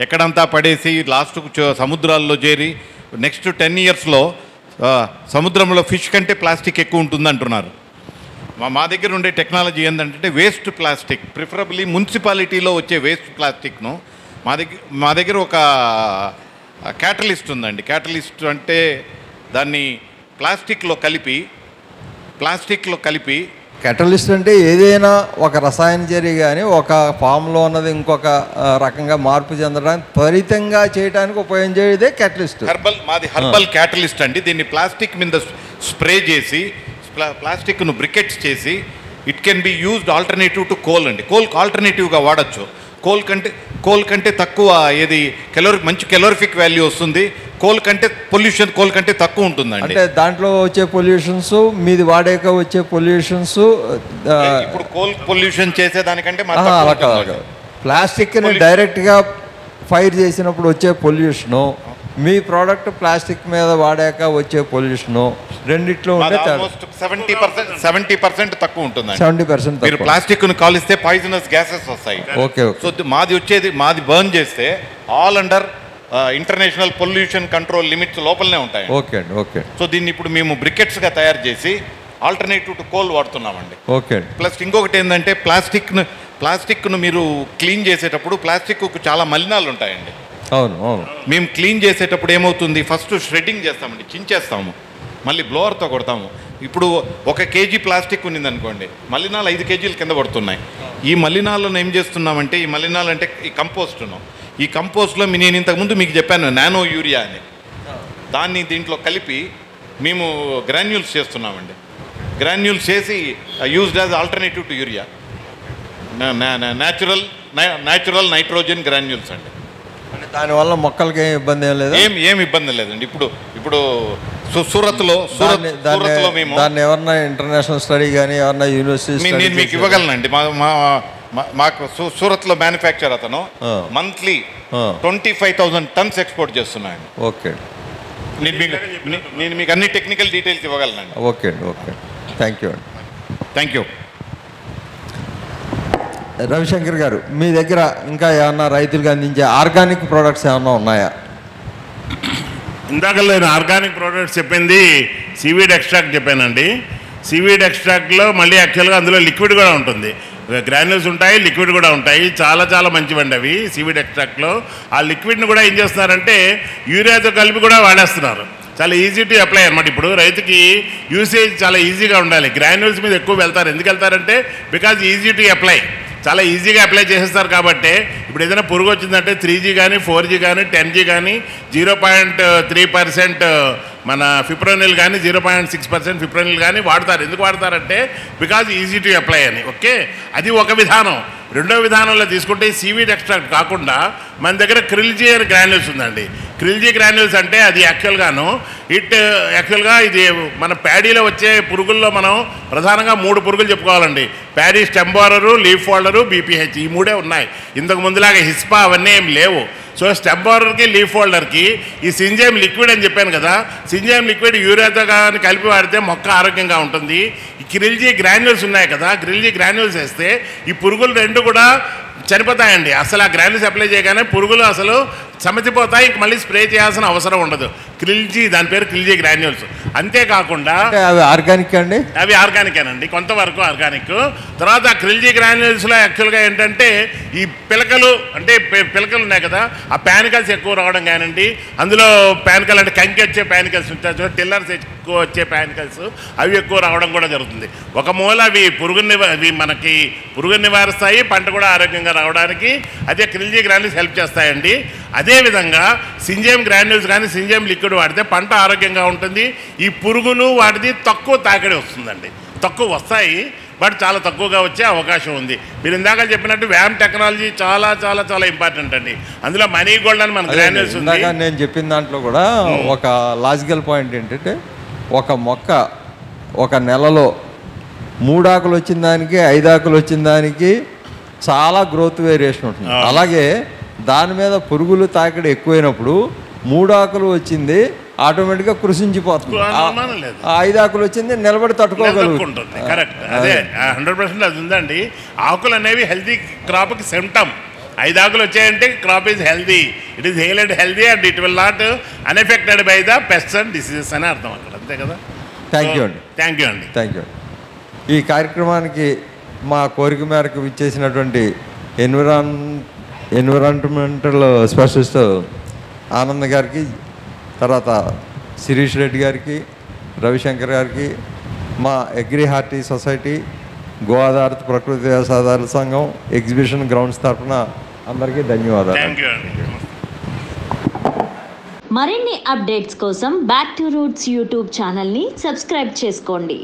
ఎక్కడంతా పడేసి లాస్ట్కు సముద్రాల్లో చేరి నెక్స్ట్ 10 ఇయర్స్లో సముద్రంలో ఫిష్ కంటే ప్లాస్టిక్ ఎక్కువ ఉంటుంది అంటున్నారు. మా దగ్గర ఉండే టెక్నాలజీ ఏంటంటే వేస్ట్ ప్లాస్టిక్, ప్రిఫరబుల్లీ మున్సిపాలిటీలో వచ్చే వేస్ట్ ప్లాస్టిక్ను మా దగ్గర ఒక క్యాటలిస్ట్ ఉందండి. క్యాటలిస్ట్ అంటే దాన్ని ప్లాస్టిక్లో కలిపి క్యాటలిస్ట్ అంటే ఏదైనా ఒక రసాయన చర్య కానీ ఒక ఫామ్లో ఉన్నది ఇంకొక రకంగా మార్పు చెందడానికి త్వరితంగా చేయడానికి ఉపయోగించేదే క్యాటలిస్ట్. హెర్బల్ క్యాటలిస్ట్ అండి. దీన్ని ప్లాస్టిక్ మీద స్ప్రే చేసి ప్లాస్టిక్ను బ్రికెట్స్ చేసి it can be used alternative to coal అండి. కోల్కి ఆల్టర్నేటివ్గా వాడచ్చు. కోల్ కంటే తక్కువ మంచి కెలోరిఫిక్ వాల్యూ వస్తుంది. కోల్ కంటే తక్కువ ఉంటుందండి. అంటే దాంట్లో వచ్చే పొల్యూషన్స్ మీది వాడాక వచ్చే పొల్యూషన్స్ ఇప్పుడు కోల్ పొల్యూషన్ చేసేదానికంటే ప్లాస్టిక్ని డైరెక్ట్గా ఫైర్ చేసినప్పుడు వచ్చే పొల్యూషను మీ ప్రోడక్ట్ ప్లాస్టిక్ మీద వాడాక వచ్చే పొల్యూషను రెండిట్లో ఉంటే 70% తక్కువ ఉంటుంది. 70% మీరు ప్లాస్టిక్ను కాలిస్తే పాయిజనస్ గ్యాసెస్ వస్తాయి. ఓకే. సో మాది బర్న్ చేస్తే all under international pollution control limits లోపలనే ఉంటాయి. ఓకే అండి. ఓకే. సో దీన్ని ఇప్పుడు మేము బ్రికెట్స్గా తయారు చేసి ఆల్టర్నేటివ్ టు కోల్ వాడుతున్నామండి. ఓకే. ప్లస్ ఇంకొకటి ఏంటంటే ప్లాస్టిక్ను మీరు క్లీన్ చేసేటప్పుడు ప్లాస్టిక్కు చాలా మలినాలు ఉంటాయండి. అవును. మేము క్లీన్ చేసేటప్పుడు ఏమవుతుంది, ఫస్ట్ ష్రెడ్డింగ్ చేస్తామండి, చించేస్తాము, మళ్ళీ బ్లోవర్తో కొడతాము. ఇప్పుడు 1 కేజీ ప్లాస్టిక్ ఉన్నింది అనుకోండి, మలినాలు 5 కేజీలు కింద పడుతున్నాయి. ఈ మలినాలను ఏం చేస్తున్నామంటే, ఈ మలినాలు అంటే ఈ కంపోస్ట్ ఉన్నాం. ఈ కంపోస్ట్లో నేను ఇంతకుముందు మీకు చెప్పాను నానో యూరియా అని, దాన్ని దీంట్లో కలిపి మేము గ్రాన్యూల్స్ చేస్తున్నామండి. గ్రాన్యూల్స్ చేసి used as alternative to urea, natural nitrogen granules అండి. దానివల్ల మొక్కలకి ఏం ఇబ్బంది లేదు? ఏం ఇబ్బంది లేదండి. ఇప్పుడు సూరత్లో మేము దాన్ని ఎవరన్నా ఇంటర్నేషనల్ స్టడీ కానీ ఎవరన్నా యూనివర్సిటీ నేను మీకు ఇవ్వగలనండి. మాకు సూరత్లో మ్యానుఫ్యాక్చర్ అతను మంత్లీ 25,000 టన్స్ ఎక్స్పోర్ట్ చేస్తున్నాను. ఓకే. నేను మీకు అన్ని టెక్నికల్ డీటెయిల్స్ ఇవ్వగలనండి. ఓకే. థ్యాంక్ యూ అండి. Thank you. రవిశంకర్ గారు, మీ దగ్గర ఇంకా ఏమన్నా రైతులకు అందించే ఆర్గానిక్ ప్రోడక్ట్స్ ఏమన్నా ఉన్నాయా? ఇందాక నేను ఆర్గానిక్ ప్రోడక్ట్స్ చెప్పింది సీవీడ్ ఎక్స్ట్రాక్ట్ చెప్పానండి. సీవీడ్ ఎక్స్ట్రాక్ట్లో మళ్ళీ యాక్చువల్గా అందులో లిక్విడ్ కూడా ఉంటుంది, గ్రాన్యూల్స్ ఉంటాయి, లిక్విడ్ కూడా ఉంటాయి. చాలా మంచివండి అవి సీవీడ్ ఎక్స్ట్రాక్ట్లో. ఆ లిక్విడ్ని కూడా ఏం చేస్తున్నారంటే యూరియాతో కలిపి కూడా వాడేస్తున్నారు. చాలా ఈజీ టు అప్లై అనమాట. ఇప్పుడు రైతుకి యూసేజ్ చాలా ఈజీగా ఉండాలి. గ్రాన్యూల్స్ మీద ఎక్కువ వెళ్తారు. ఎందుకు వెళ్తారంటే బికాజ్ ఈజీ టు అప్లై, చాలా ఈజీగా అప్లై చేసేస్తారు. కాబట్టి ఇప్పుడు ఏదైనా పురుగు వచ్చిందంటే 3G కానీ 4G కానీ 10G కానీ 0.3% మన ఫిప్రోనిల్ కానీ 0.6% ఫిప్రోనిల్ కానీ వాడతారు. ఎందుకు వాడతారంటే బికాజ్ ఈజీ టు అప్లై అని. ఓకే, అది ఒక విధానం. రెండో విధానంలో తీసుకుంటే ఈ సీవీడ్ ఎక్స్ట్రాక్ట్ కాకుండా మన దగ్గర క్రిల్జీ గ్రాన్యూల్స్ ఉందండి. క్రిల్జీ గ్రాన్యూల్స్ అంటే అది యాక్చువల్గా ఇది మన ప్యాడీలో వచ్చే పురుగుల్లో మనం ప్రధానంగా 3 పురుగులు చెప్పుకోవాలండి. Paddy stem borer, leaf folder, BPH, ఈ 3 ఉన్నాయి. ఇంతకు ముందులాగా హిస్పా అవన్నీ ఏం లేవు. సో స్టెమ్ బోరర్కి, లీఫ్ ఫోల్డర్కి ఈ సింజైమ్ లిక్విడ్ అని చెప్పాను కదా, సింజైమ్ లిక్విడ్ యూరియాతో కానీ కలిపి వాడితే మొక్క ఆరోగ్యంగా ఉంటుంది. ఈ క్రిల్జీ గ్రాన్యూల్స్ ఉన్నాయి కదా, క్రిల్జీ గ్రాన్యూల్స్ వేస్తే ఈ పురుగులు 2 కూడా చనిపోతాయండి. అసలు ఆ గ్రాన్యూల్స్ అప్లై చేయగానే పురుగులు అసలు సమితిపోతాయి, ఇంక మళ్ళీ స్ప్రే చేయాల్సిన అవసరం ఉండదు. క్రిల్జీ, దాని పేరు క్రిల్జీ గ్రాన్యూల్స్. అంతేకాకుండా అవి ఆర్గానిక్ అండి, అవి ఆర్గానికేనండి, కొంతవరకు ఆర్గానిక్. తర్వాత ఆ క్రిల్జీ గ్రాన్యూల్స్లో యాక్చువల్గా ఏంటంటే ఈ పిలకలు ఉన్నాయి కదా, ఆ ప్యానికల్స్ ఎక్కువ రావడం కానివ్వండి, అందులో ప్యానికల్ అంటే కంకి వచ్చే ప్యానికల్స్ ఉంటాయి, టిల్లర్స్ ఎక్కువ వచ్చే ప్యానికల్స్, అవి ఎక్కువ రావడం కూడా జరుగుతుంది. ఒక మూల అవి మనకి పురుగుని నివారిస్తాయి, పంట కూడా ఆరోగ్యంగా రావడానికి అదే క్రిల్జీ గ్రాన్యూల్స్ హెల్ప్ చేస్తాయండి. అదేవిధంగా సింజైమ్ గ్రాన్యూల్స్ కానీ సింజైమ్ లిక్విడ్ వాడితే పంట ఆరోగ్యంగా ఉంటుంది. ఈ పురుగులు వాటిది తక్కువ తాకిడి వస్తుందండి, తక్కువ వస్తాయి, బట్ చాలా తక్కువగా వచ్చే అవకాశం ఉంది. మీరు ఇందాక చెప్పినట్టు వ్యామ్ టెక్నాలజీ చాలా చాలా చాలా ఇంపార్టెంట్ అండి. అందులో మనీ గోల్డ్ అని మన గ్రాన్యూల్స్ ఉంది. నేను చెప్పిన దాంట్లో కూడా ఒక లాజికల్ పాయింట్ ఏంటంటే, ఒక మొక్క ఒక నెలలో 3 ఆకులు వచ్చిన దానికి 5 ఆకులు వచ్చిన దానికి చాలా గ్రోత్ వేరియేషన్ ఉంటుంది. అలాగే దాని మీద పురుగులు తాకిడి ఎక్కువైనప్పుడు 3 ఆకులు వచ్చింది ఆటోమేటిక్గా కృషించిపోతుంది, 5 ఆకులు వచ్చింది నిలబడి తట్టుకోగలుగుతుంది. కరెక్ట్, అదే 100% అది ఉందండి. ఆకులు అనేవి హెల్తీ క్రాప్కి సిమ్టమ్. 5 ఆకులు వచ్చాయంటే crop is healthy, it is hail and healthy and it will not unaffected by the pests and diseases అని అర్థం అక్కడ, అంతే కదా. థ్యాంక్ యూ అండి. థ్యాంక్ యూ అండి. Thank you. ఈ కార్యక్రమానికి మా కోరిక మేరకు విచ్చేసినటువంటి ఎన్విరాన్మెంటల్ స్పెషలిస్ట్ ఆనంద్ గారికి, తర్వాత శిరీష్ రెడ్డి గారికి, రవిశంకర్ గారికి, మా అగ్రి హార్టీ సొసైటీ, గో ఆధారిత ప్రకృతి వ్యవసాయదారుల సంఘం, ఎగ్జిబిషన్ గ్రౌండ్స్ తరఫున అందరికీ ధన్యవాదాలు. థ్యాంక్ యూ అండి. మరిన్ని అప్డేట్స్ కోసం బ్యాక్ టు రూట్స్ యూట్యూబ్ ఛానల్ని సబ్స్క్రైబ్ చేసుకోండి.